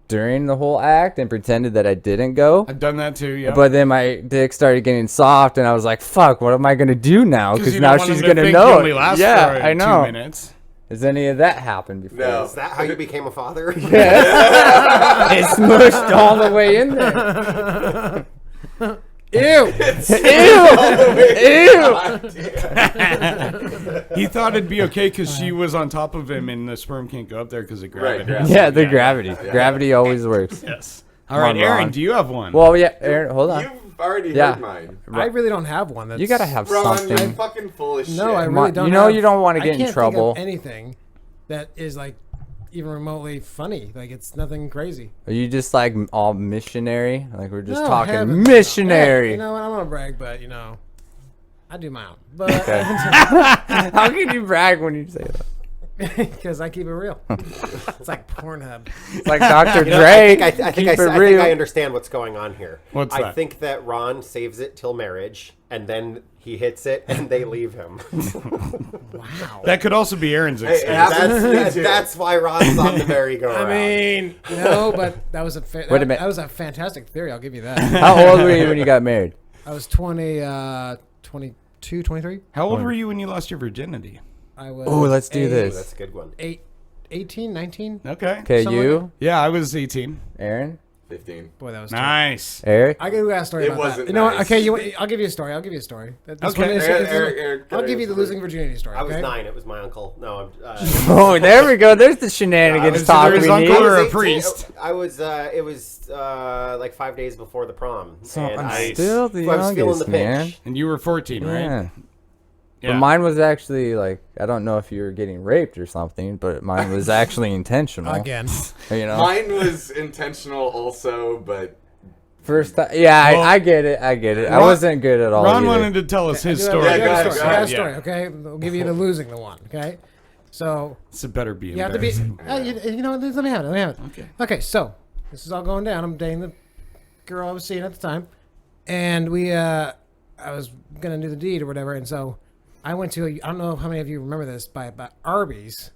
during the whole act and pretended that I didn't go. I've done that too, yeah. But then my dick started getting soft, and I was like, "Fuck, what am I gonna do now?" Because you now don't want she's them to gonna think know. you only last Yeah, for I know. 2 minutes. Has any of that happened before? No. is that how you became a father? It smushed all the way in there. Ew! Ew! He thought it'd be okay because she was on top of him and the sperm can't go up there because of gravity. Right, Yeah, the gravity. Gravity always works. Yes. All right, on, Aaron, Ron. do you have one? Well, yeah, Aaron, hold on. You've already Yeah. heard mine. I really don't have one. That's, You gotta have Ron, something. you're fucking full of shit. No, I Come really on, don't. you know have- you don't wanna I get in can't trouble. Think of anything that is like, even remotely funny. Like it's nothing crazy. Are you just like all missionary? Like we're just No, talking heavens no. missionary. Hey, you know what? I want to brag, but I do my own. But How can you brag when you say that? because I keep it real. It's like Pornhub. It's like Dr. You know, Dre. I think keep it I real. understand what's going on here. What's I that? think that Ron saves it till marriage, and then he hits it, and they leave him. Wow. That could also be Aaron's Hey, experience. That's why Ron's on the merry-go-round. I mean, no, but that was a Wait a minute. that was a fantastic theory. I'll give you that. How old were you when you got married? I was 22, 23. How old were you when you lost your virginity? I was. Oh, let's do Ooh, this. that's a good one. 18, 19. Okay. Okay, something you, Yeah, I was 18. Aaron, 15. Boy, that was Nice. Eric. I give you a story It about that. wasn't You know what? nice. Okay, I'll give you a story. I'll give you a story. This Okay. one is- Eric, I'll give you the losing virginity story. I was Okay? 9. It was my uncle. No, Oh, there we go. There's the shenanigans So talk there's we uncle need. or a 18. priest? I was. It was like 5 days before the prom. So and I'm I still the I was feeling youngest, the man. pinch. And you were 14, right? Yeah. Yeah. But mine was actually like, I don't know if you were getting raped or something, but mine was actually intentional. Again. You know? Mine was intentional also, but First time. Yeah, Well, I get it. I get it. I Ron- wasn't good at all. Ron either. wanted to tell us his I story. do have Yeah, go a ahead, story. go I have a ahead. story, okay? I'll give you the losing the one, okay? So, It's a better be you have to be. embarrassing. You know what? Let me have it. Okay. Okay, so, this is all going down. I'm dating the girl I was seeing at the time. And I was going to do the deed or whatever. And so, I went to, I don't know how many of you remember this, by Arby's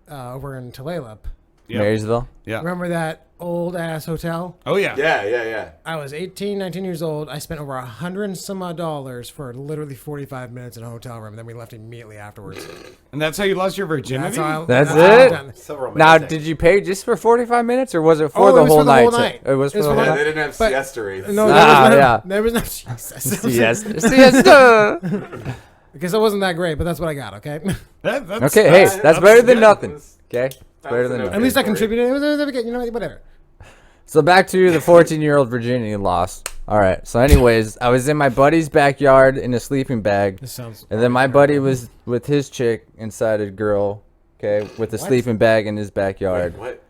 over in Tulalip. Yep. Marysville. Yeah. Remember that old ass hotel? Oh, yeah. yeah. I was 18, 19 years old. I spent over $100 and some odd dollars for literally 45 minutes in a hotel room. Then we left immediately afterwards. And that's how you lost your virginity? That's how I it? done. So romantic. Now, did you pay just for 45 minutes, or was it for Oh, the it was whole for the night? whole night. It was for the whole Yeah, night. they didn't have But- siesta rates. No, Ah, there was no Jesus. Yes. Siesta. Because it wasn't that great, but that's what I got, okay? That's, Okay, hey, that's better than nothing. Okay, it's better than an nothing. At least I story. contributed. It was okay, you know, whatever. So back to the 14-year-old virginity loss. All right. So, anyways, I was in my buddy's backyard in a sleeping bag, This sounds. and then my buddy was with his chick inside a girl. Okay, with a sleeping bag in his backyard. What?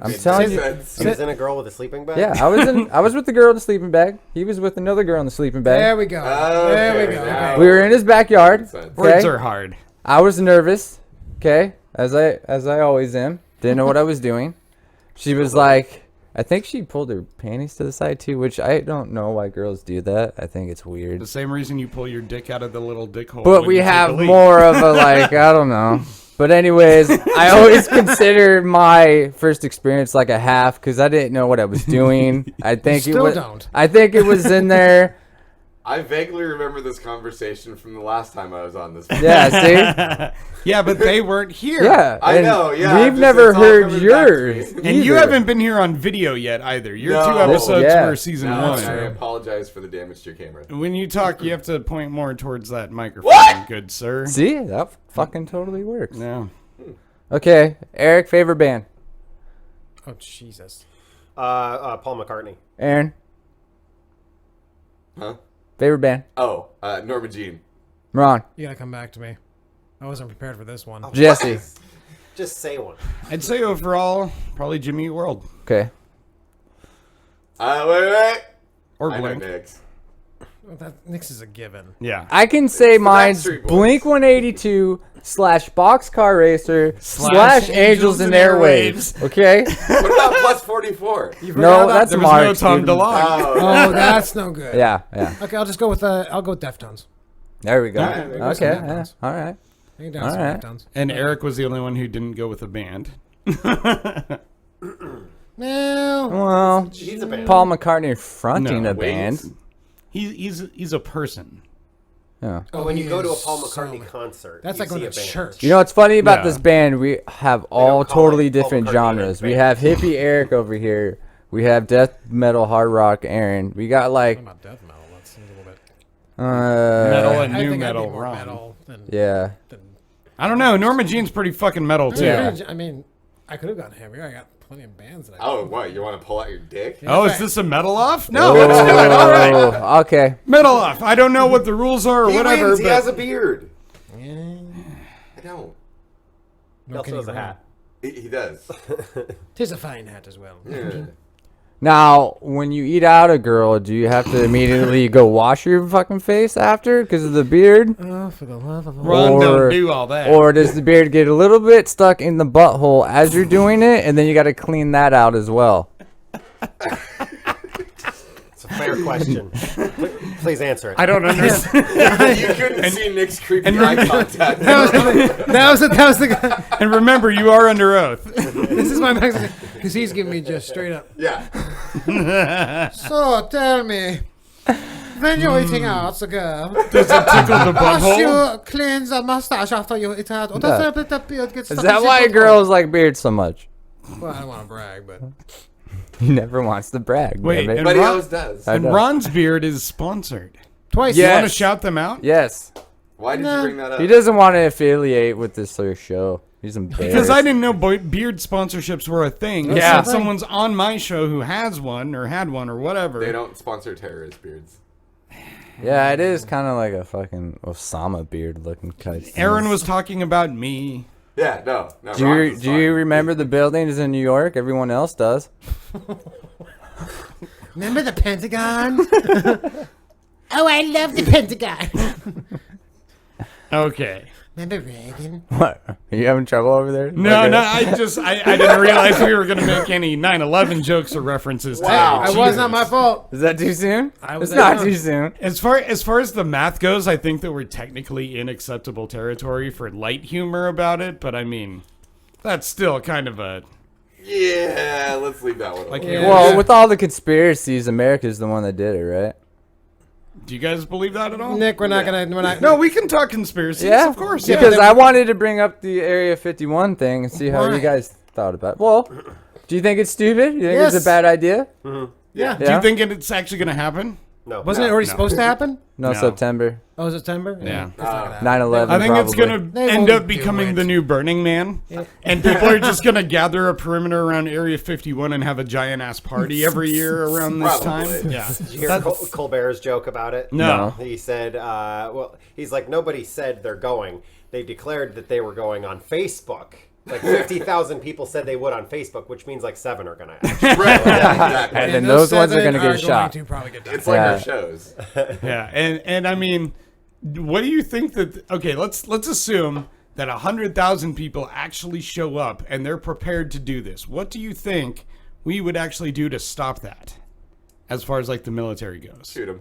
I'm telling you. He was in a girl with a sleeping bag? Yeah, I was with the girl in the sleeping bag. He was with another girl in the sleeping bag. There we go. There we go. now- Okay. We were in his backyard. Makes sense. Words Okay. are hard. I was nervous. Okay, as I always am. Didn't know what I was doing. She was like, I think she pulled her panties to the side too, which I don't know why girls do that. I think it's weird. The same reason you pull your dick out of the little dick hole. But when we you take have a leak. more of a like, I don't know. But anyways, I always consider my first experience like a half because I didn't know what I was doing. I think Still it was. don't. I think it was in there. I vaguely remember this conversation from the last time I was on this. Yeah, see. Yeah, but they weren't here. Yeah, I and know, yeah, We've just- never it's all heard coming back to yours, me. And you either. haven't been here on video yet either. Your No. 2 episodes Yeah. were season No, 1. I apologize for the damage to your camera. When you talk, you have to point more towards that microphone, What? good sir. See, that fucking totally works. No. Okay, Eric, favorite band. Oh, Jesus. Paul McCartney. Aaron, Huh? favorite band. Oh, Norma Jean. Ron, You gotta come back to me. I wasn't prepared for this one. Jesse. Just say one. I'd say overall, probably Jimmy Eat World. Okay. Wait. Or I know Blink. Nick's. Nix is a given. Yeah. I can say mine's Backstreet Boys. Blink 182 / Boxcar Racer / Angels and Airwaves. Okay. What about Plus 44? No, that's There was Mark. no Tom dude. DeLonge. Oh, that's no good. Yeah. Okay, I'll just go with I'll go with Deftones. There we go. Alright, there goes Okay. some Yeah. Deftones. All right. I can down some Alright. Deftones. And Eric was the only one who didn't go with a band. No. Well, He's a band. Paul McCartney fronting No, a Wings. band. He's a person. Yeah. Oh, when you he go to a is Paul so- McCartney concert, That's you like going see to a band. church. You know what's funny about Yeah. this band? We have all call totally it Paul different McCartney genres. band. We have hippie Eric over here. We have death metal, hard rock Aaron. We got like What about death metal? That's a little bit. Metal and I new think metal. I'd be more Ron. metal than. yeah. than I don't know. Norma Jean's pretty fucking metal too. Yeah. I mean, I could have gotten heavier. I got plenty of bands that I. Oh, what? You want to pull out your dick? Oh, is this a metal off? No, let's do it. All right. Oh, okay. Metal off. I don't know what the rules are or He whatever. wins. He but has a beard. Yeah. I don't. He also has a hat. He does. Tis a fine hat as well. Yeah. Now, when you eat out a girl, do you have to immediately go wash your fucking face after because of the beard? Oh, for the love of Ron Or- don't do all that. Or does the beard get a little bit stuck in the butthole as you're doing it, and then you got to clean that out as well? It's a fair question. Please answer it. I don't understand. You couldn't see Nick's creepy eye contact. that was the guy. And remember, you are under oath. This is my Mexican because he's giving me just straight up. Yeah. So tell me, when you're eating out, a girl, Does it tickle the must butthole? you cleanse a mustache after you eat out, or does the beard get stuck? Is that why girls like beards so much? Well, I don't want to brag, but He never wants to brag. Wait, damn it. and But he Ron- always does. I And know. Ron's beard is sponsored. twice. You want to Yes. shout them out? Yes. Why did you bring that up? He doesn't want to affiliate with this sort of show. He's embarrassed. Because I didn't know beard sponsorships were a thing. Yeah. Since someone's on my show who has one or had one or whatever. They don't sponsor terrorist beards. Yeah, it is kind of like a fucking Osama beard looking kind of thing. Aaron was talking about me. Yeah, no. Do you remember the buildings in New York? Everyone else does. Remember the Pentagon? Oh, I love the Pentagon. Okay. Remember Reagan? What? Are you having trouble over there? No, Okay. no, I didn't realize we were going to make any 9/11 jokes or references Wow. today. It was not my fault. Is that too soon? was It's not young. too soon. As far as the math goes, I think that we're technically in acceptable territory for light humor about it, but I mean, that's still kind of a... Yeah, let's leave that one. Like, alone. Yeah. Well, with all the conspiracies, America's the one that did it, right? Do you guys believe that at all? Nick, we're not gonna. We're not. No, we can talk conspiracies, Yeah, of course. Because yeah. I wanted to bring up the Area 51 thing and see how Why? you guys thought about it. Well, do you think it's stupid? You think Yes. it's a bad idea? Yeah. Do you think it's actually going to happen? No. Wasn't it already supposed to happen? No, No. September. Oh, September. Yeah. It's not gonna happen. 9/11. I think it's probably. going to They end won't up do becoming it. the new Burning Man. And people are just going to gather a perimeter around Area 51 and have a giant ass party every year around this Probably. time. Yeah. Did you hear Colbert's joke about it? No. He said, well, he's like, nobody said they're going. They declared that they were going on Facebook. Like 50,000 people said they would on Facebook, which means like 7 are going to actually. Right, yeah, exactly. And then those ones are 7 going to get shot. to probably get done. It's like Yeah. our shows. Yeah. And I mean, what do you think that... Okay, let's assume that 100,000 people actually show up and they're prepared to do this. What do you think we would actually do to stop that? As far as like the military goes. Shoot them.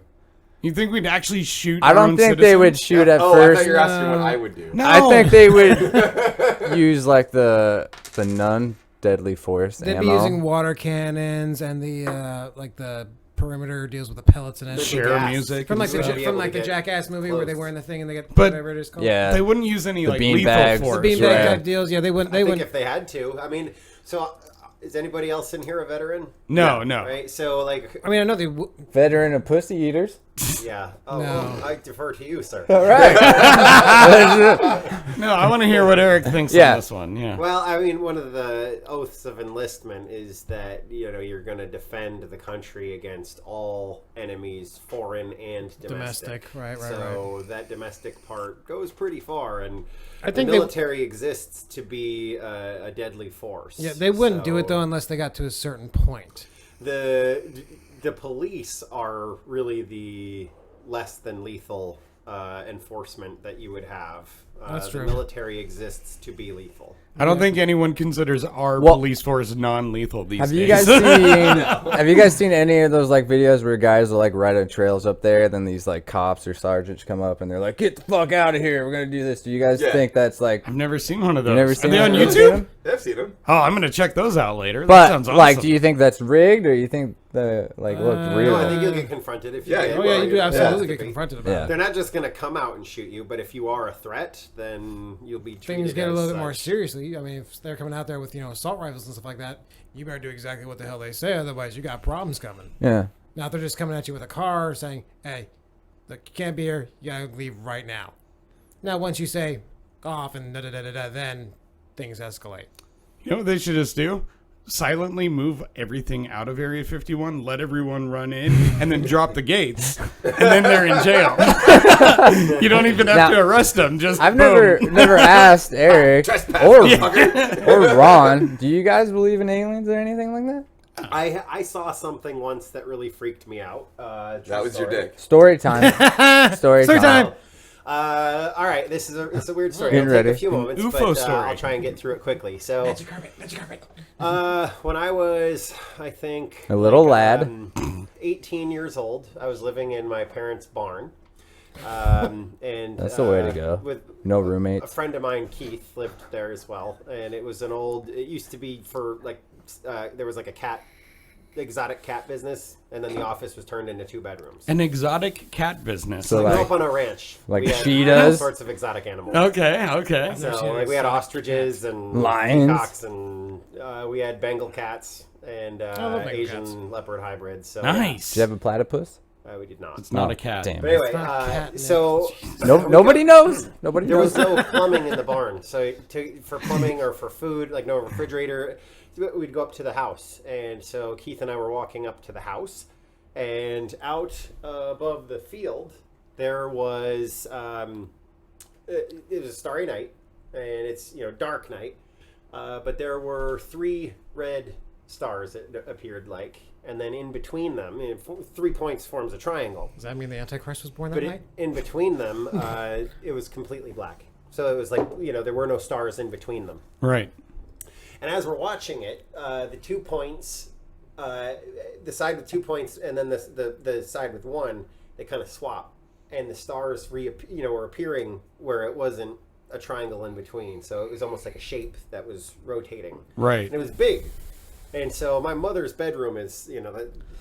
You think we'd actually shoot I our don't own think they would citizens? shoot at I thought first. you were asking what I would do. No. I think they would use like the non-deadly force They'd ammo. be using water cannons and the like the perimeter deals with the pellets in it. Share gas. music. From like and the stuff. be from able like to the get Jackass movie where they close. wear in the thing and they get But- whatever it is called. Yeah. They wouldn't use any The like bean lethal bags. force. The beanbag Right. type deals. Yeah, they wouldn't. I They think wouldn't. if they had to. I mean, so is anybody else in here a veteran? No, no. Right? So, like, I mean, I know they. W- Veteran of pussy eaters. yeah. Oh, No. well, I defer to you, sir. All right. No, I want to hear what Eric thinks Yeah. on this one. Yeah. Well, I mean, one of the oaths of enlistment is that, you know, you're going to defend the country against all enemies, foreign and domestic. Right, So that domestic part goes pretty far, and I the think they- military exists to be a deadly force. Yeah, they wouldn't do it So though unless they got to a certain point. The police are really the less than lethal enforcement that you would have. That's true. The military exists to be lethal. I don't think anyone considers our Well- police force non-lethal these Have days. you guys seen? Have you guys seen any of those like videos where guys will like ride on trails up there, then these like cops or sergeants come up and they're like, "Get the fuck out of here! We're gonna do this." Do you guys Yeah. think that's like? I've never seen one of those. You never Are seen they on one? Have you YouTube? seen them? I've seen them. Oh, I'm gonna check those out later. That But sounds awesome. like, do you think that's rigged, or you think the like look real? No, I think you'll get confronted if you Yeah, get Oh yeah, you do Yeah. absolutely Yeah. get confronted about Yeah. it. They're not just going to come out and shoot you, but if you are a threat, then you'll be treated Things get a as little bit more such. seriously. I mean, if they're coming out there with assault rifles and stuff like that, you better do exactly what the hell they say, otherwise you got problems coming. Yeah. Now if they're just coming at you with a car saying, "Hey, look, you can't be here. You gotta leave right now." Now once you say off and da da da da da, then things escalate. You know what they should just do? silently move everything out of Area 51, let everyone run in, and then drop the gates, and then they're in jail. You don't even have to arrest them. Just I've boom. never asked Eric or Ron. Do you guys believe in aliens or anything like that? I saw something once that really freaked me out. That was your dick. Story time. Story time. All right, it's a weird story. Getting It'll take ready. a few moments, UFO but story. I'll try and get through it quickly. So, when I was, I think, A little lad. 18 years old, I was living in my parents' barn. And That's the way to go. With No a roommates. friend of mine, Keith, lived there as well, and it was it used to be for there was like a exotic cat business, and then the office was turned into 2 bedrooms. An exotic cat business. So I grew like- up on a ranch. like We had cheetahs? all sorts of exotic animals. Okay. So we had ostriches and Lions. peacocks, and we had Bengal cats and love Bengal Asian cats. leopard hybrids. So Nice. Do you have a platypus? we did not. It's not Oh, a cat. damn. But anyway, It's not catnip. so Nobody knows. Nobody there knows. was no plumbing in the barn. So for plumbing or for food, like no refrigerator, we'd go up to the house. And so Keith and I were walking up to the house, and out above the field there was it was a starry night, and it's dark night, but there were 3 red stars that appeared and then in between them, 3 points forms a triangle. Does that mean the Antichrist was born that But night? in between them, it was completely black. So it was there were no stars in between them. Right. And as we're watching it, the 2 points, the side with 2 points, and then the side with 1, they kind of swap, and the stars were appearing where it wasn't a triangle in between. So it was almost like a shape that was rotating. Right. And it was big. And so my mother's bedroom is,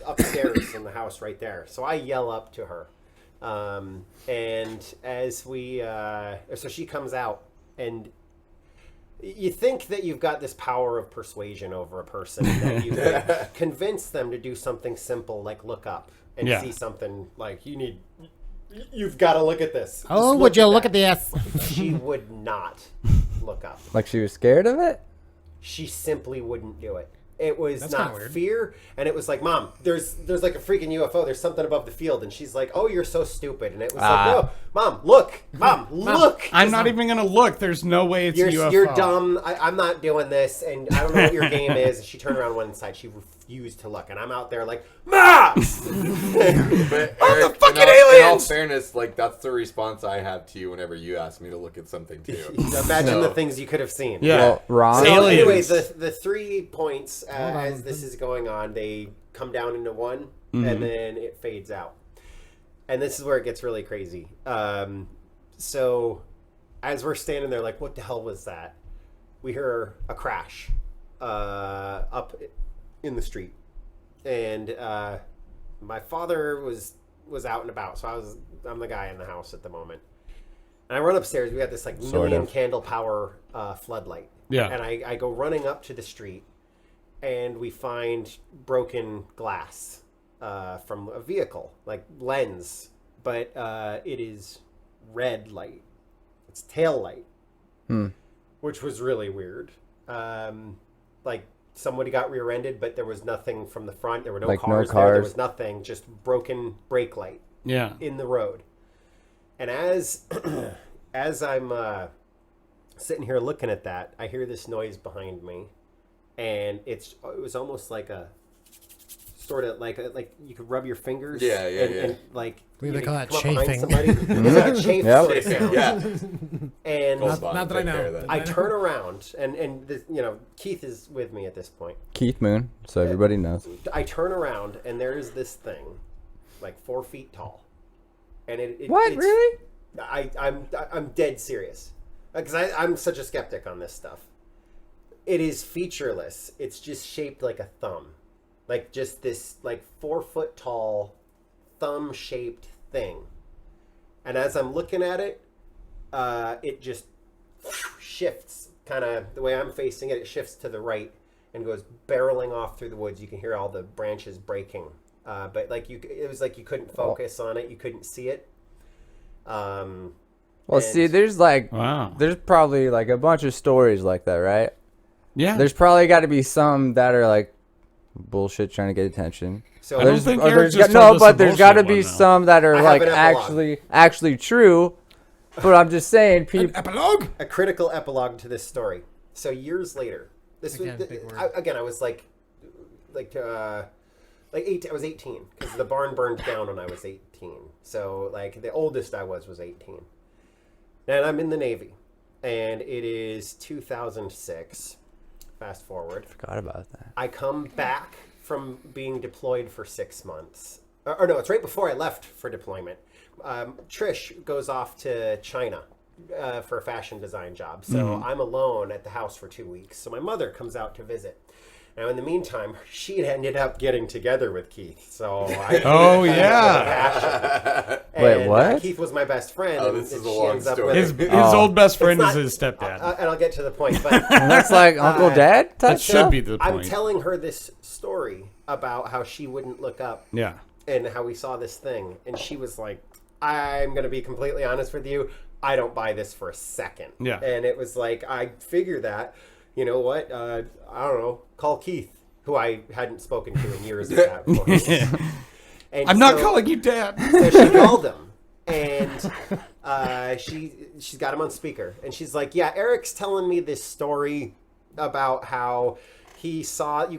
upstairs in the house right there. So I yell up to her. And as so she comes out, and you think that you've got this power of persuasion over a person, that you can convince them to do something simple like look up and see something like you've got to look at this. Oh, would you look at this? She would not look up. Like she was scared of it? She simply wouldn't do it. It was That's not kinda weird. fear, and it was like, Mom, there's like a freaking UFO. There's something above the field, and she's like, "Oh, you're so stupid." And it was like, "No, Mom, look, Mom, look." I'm not even going to look. There's no way it's a UFO. You're dumb. I'm not doing this, and I don't know what your game is. And she turned around one side. She refused to look, and I'm out there like, "Ma!" But the fucking in all aliens! fairness, that's the response I have to you whenever you ask me to look at something too. Imagine the things you could have seen. Yeah. Well, Ron. So Aliens. anyway, the 3 points as this is going on, they come down into 1, and then it fades out. And this is where it gets really crazy. So as we're standing there, like, what the hell was that? We hear a crash up in the street, and my father was out and about, so I'm the guy in the house at the moment. And I run upstairs. We got this Sort million of. candle power floodlight. Yeah. And I go running up to the street, and we find broken glass from a vehicle, like lens, but it is red light. It's tail light, which was really weird. Like somebody got rear-ended, but there was nothing from the front. There were no Like no cars there. There cars. was nothing, just broken brake light Yeah. in the road. And as I'm sitting here looking at that, I hear this noise behind me, and it was almost like a sort of like you could rub your fingers. Yeah. And like I believe they call that come up behind chafing. somebody. It's like a chafe Yeah. sort of sound. Yeah. And Not that I know. I turn around, and this, Keith is with me at this point. Keith Moon, so everybody knows. I turn around, and there is this thing, like 4 feet tall, and What, it's, really? I'm dead serious, because I'm such a skeptic on this stuff. It is featureless. It's just shaped like a thumb, like just this 4 foot tall thumb shaped thing. And as I'm looking at it, it just shifts, kind of the way I'm facing it. It shifts to the right and goes barreling off through the woods. You can hear all the branches breaking, but it was like you couldn't focus on it. You couldn't see it. Well, see, there's Wow. there's probably like a bunch of stories like that, right? Yeah. There's probably got to be some that are like bullshit trying to get attention. So I don't There's, think or Eric there's just got- told no, us but the there's got to bullshit be one, though. some that are I have like an epilogue. actually true. But I'm just saying, people. Epilogue? a critical epilogue to this story. So years later, this Again, was big word. I was like 8. I was 18 because the barn burned down when I was 18. So like the oldest I was 18, and I'm in the Navy, and it is 2006. Fast forward. Forgot about that. I come back from being deployed for 6 months. Or no, it's right before I left for deployment. Trish goes off to China for a fashion design job. So I'm alone at the house for 2 weeks. So my mother comes out to visit. Now, in the meantime, she had ended up getting together with Keith. So I Oh, yeah. Wait, what? Keith was my best friend. Oh, and this is she a long ends up story. with- His old best friend It's is not- his stepdad. and I'll get to the point. But And that's like Uncle Dad type that should stuff? be the I'm point. telling her this story about how she wouldn't look up Yeah. and how we saw this thing, and she was like, I'm gonna be completely honest with you, I don't buy this for a second. Yeah. And it was like, I figure that, you know what, I don't know, call Keith, who I hadn't spoken to in years at that point. And I'm not so- calling you dad. so she called him, and she's got him on speaker, and she's like, yeah, Eric's telling me this story about how you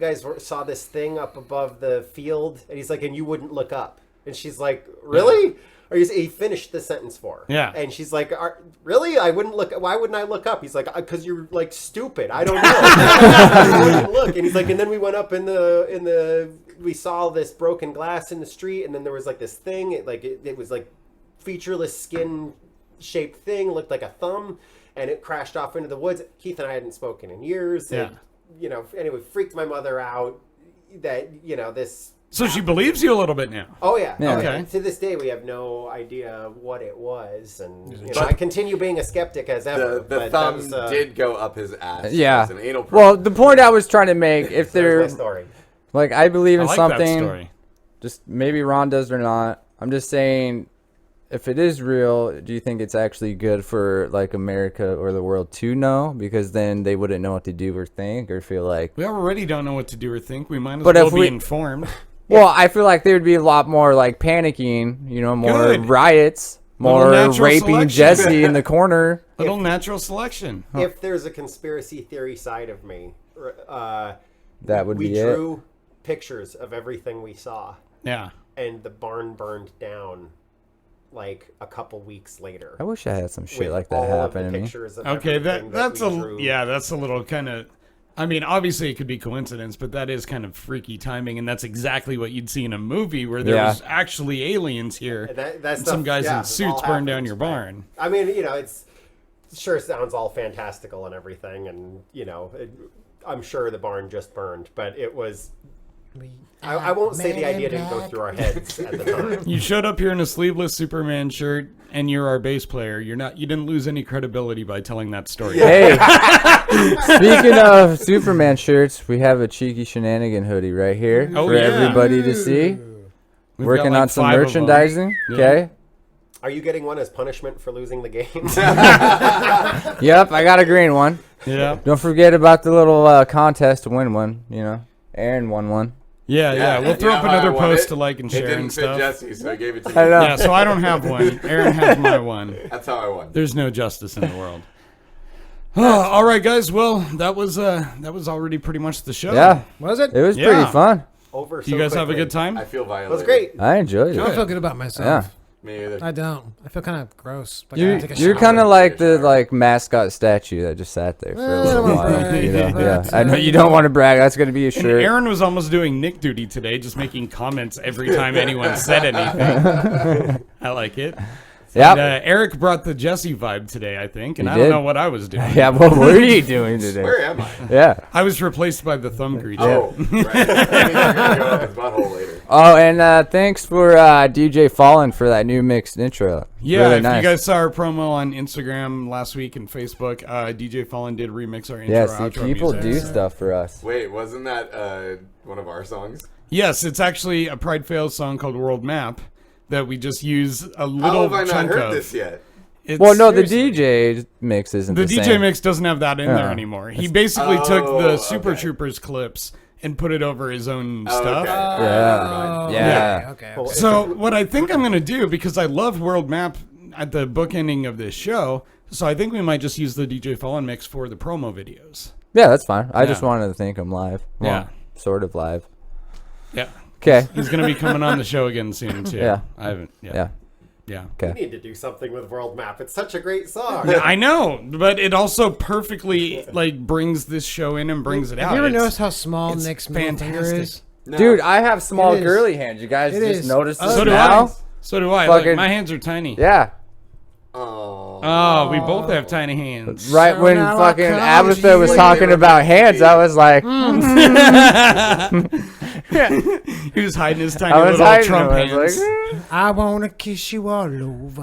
guys saw this thing up above the field, and he's like, and you wouldn't look up. And she's like, really? Or he finished the sentence for her. Yeah. And she's like, really? I wouldn't look. Why wouldn't I look up? He's like, because you're like stupid. I don't know. I wouldn't look. And he's like, and then we went up we saw this broken glass in the street, and then there was like this thing. It was like featureless skin shaped thing, looked like a thumb, and it crashed off into the woods. Keith and I hadn't spoken in years. Yeah. And, anyway, freaked my mother out that, this. So she believes you a little bit now. Oh yeah. Yeah. Okay. And to this day, we have no idea what it was, and I continue being a skeptic as ever. The but that thumb was, did go up his ass. Yeah. It was an anal Well, probe. the point I was trying to make, if that was they're my story. like, I believe I in like that something, story. just maybe Ron does or not. I'm just saying, if it is real, do you think it's actually good for like America or the world to know? Because then they wouldn't know what to do or think or feel like. We already don't know what to do or think. We might as But well if be we- informed. Well, I feel like there would be a lot more like panicking, more Good. riots, Little more natural raping selection. Jesse in the corner. Little natural selection. If there's a conspiracy theory side of me, That would we be it. drew pictures of everything we saw, Yeah. and the barn burned down like a couple weeks later. I wish I had some shit with like that all of happen the to me. pictures of Okay, everything that's we drew. that's a little kind of. I mean, obviously it could be coincidence, but that is kind of freaky timing, and that's exactly what you'd see in a movie where there Yeah. was actually aliens here, That and stuff, some guys yeah, in it suits all burned down happens, your but- barn. I mean, it's sure sounds all fantastical and everything, and I'm sure the barn just burned, but it was. I won't say the idea didn't go through our heads at the time. You showed up here in a sleeveless Superman shirt, and you're our bass player. You didn't lose any credibility by telling that story. Hey, speaking of Superman shirts, we have a cheeky shenanigan hoodie right here Oh, for yeah. everybody to see. We've Working got like on some 5 of them. merchandising. Yeah. Okay. Are you getting one as punishment for losing the game? Yep, I got a green one. Yeah. Don't forget about the little contest to win one. Aaron won one. Yeah. We'll throw up how I another won post it? to like and It share didn't and fit stuff. Jesse, so I gave it to I you. know. Yeah, so I don't have one. Aaron has my one. That's how I won. There's no justice in the world. All right, guys. Well, that was already pretty much the show. Yeah, Was it? it was Yeah. pretty fun. Over. Do you guys have a good time? I feel It violated. was great. I enjoyed I it. feel good about myself. Yeah. Me either. I don't. I feel kind of gross. Like I gotta take a You're shower. kind of like the mascot statue that just sat there for Well, a I little don't wanna while. brag, Yeah, but, I know you don't want to brag. That's gonna be a And shirt. Aaron was almost doing Nick duty today, just making comments every time anyone said anything. I like it. Yep. And, Eric brought the Jesse vibe today, I think, and He I don't did. know what I was doing. Yeah, what were you doing today? Where am I? Yeah. I was replaced by the thumb creature. Oh, right. I mean, you're gonna go up his butthole later. Oh, and thanks for DJ Fallen for that new mixed intro. Yeah, Really if nice. you guys saw our promo on Instagram last week and Facebook, DJ Fallen did remix our intro Yeah, see, outro people music. do stuff for us. Wait, wasn't that one of our songs? Yes, it's actually a Pride Fails song called World Map that we just use a How little have I not chunk heard of. this yet? Well, no, the seriously. DJ mix isn't The the DJ same. mix doesn't have that in there anymore. He basically took the Super Troopers clips and put it over his own stuff. Yeah. Okay. So what I think I'm going to do, because I love World Map at the bookending of this show, so I think we might just use the DJ Fallen mix for the promo videos. Yeah, that's fine. I Yeah. just wanted to thank him live. Well, Yeah. sort of live. Yeah. Okay. He's going to be coming on the show again soon, too. Yeah. I haven't. Yeah. Yeah. We Okay. need to do something with World Map. It's such a great song. I know, but it also perfectly brings this show in and brings it out. Have you ever It's- noticed how small it's Nick's middle finger fantastic. is? Dude, I have small It is. girly hands. You guys It just is. noticed this So do now? I. So do I. Fucking- Look, my hands are tiny. Yeah. Oh, we both have tiny hands. Right So when now I fucking come Abatha to was you. talking about hands, I was like, He was hiding his tiny I was little hiding Trump them. I was hands. like, I wanna kiss you all over.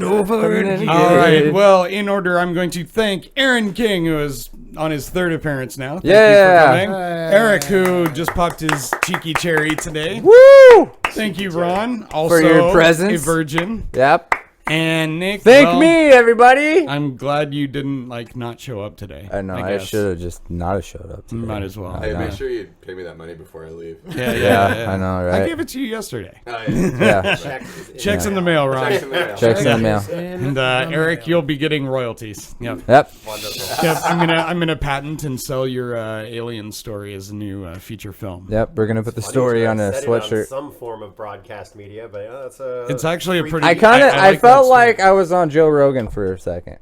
Over again. All right. Well, in order, I'm going to thank Aaron King, who is on his third appearance now. Thank Yeah. you for coming. Eric, who just popped his cheeky cherry today. woo! Thank you, Ron. Also, your presence. a virgin. Yep. And Nick. Thank well, me, everybody. I'm glad you didn't not show up today. I know. I guess. should have just not have showed up. Today. Might as well. I Hey, know. make sure you pay me that money before I leave. Yeah, I know, I right? gave it to you yesterday. Oh, yeah. Yeah. Checks in the mail, Ron. Checks in the mail. Checks in the mail. And Eric, you'll be getting royalties. Yep. Yep. Yep. I'm gonna patent and sell your alien story as a new feature film. Yep. We're gonna put the story on a Said it on sweatshirt. some form of broadcast media, but that's It's actually a pretty. I kind of, I like felt that like story. I was on Joe Rogan for a second.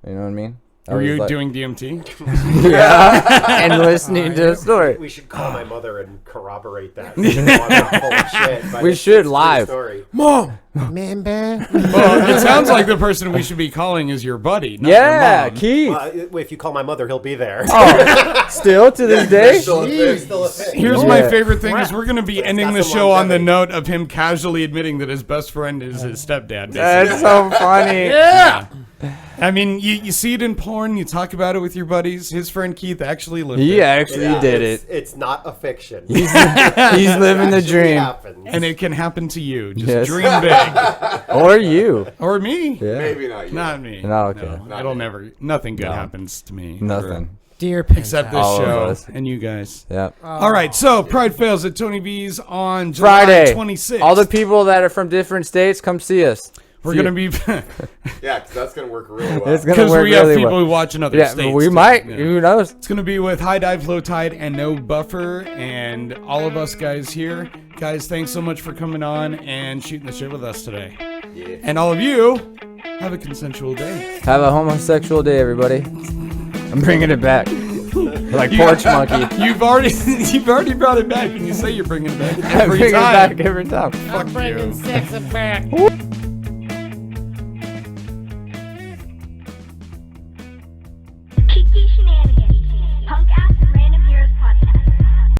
You know what I mean? I Were was you like- doing DMT? Yeah. And listening to the story. We should call my mother and corroborate that. Full of shit, but We it's should a true live. story. Remember? Well, it sounds like the person we should be calling is your buddy. Not Yeah, your mom. Keith. Well, if you call my mother, he'll be there. Oh, still to this day? Still a thing. Still a thing. Here's Yeah. my favorite thing is we're going to be ending got the some show on the longevity. note of him casually admitting that his best friend is his stepdad. Basically. That's so funny. Yeah. I mean, you see it in porn. You talk about it with your buddies. His friend Keith actually lived He it. actually Yeah, did it's, it. It's not a fiction. He's living the Actually dream. happens. And it can happen to you. Just Yes. dream big. Or you. Or me. Yeah. Maybe not you. Not me. No, okay. No, it'll never. Nothing good No. happens to me. Nothing. Dear Except this Penthouse. All of show us. and you guys. Yep. All right, so Pride Fails at Tony V's on July Friday. 26th. All the people that are from different states, come see us. We're going to be... Yeah, because that's going to work really well. It's gonna Because work we have really people well. who watch in other Yeah, states. we too. might. Yeah. Who knows? It's going to be with High Dive, Low Tide, and No Buffer, and all of us guys here. Guys, thanks so much for coming on and shooting the shit with us today. Yeah. And all of you, have a consensual day. Have a homosexual day, everybody. I'm bringing it back. Like Porch Monkey. You've already brought it back, and you say you're bringing it back I every bring it time. back every time. Fuck you. Sex back.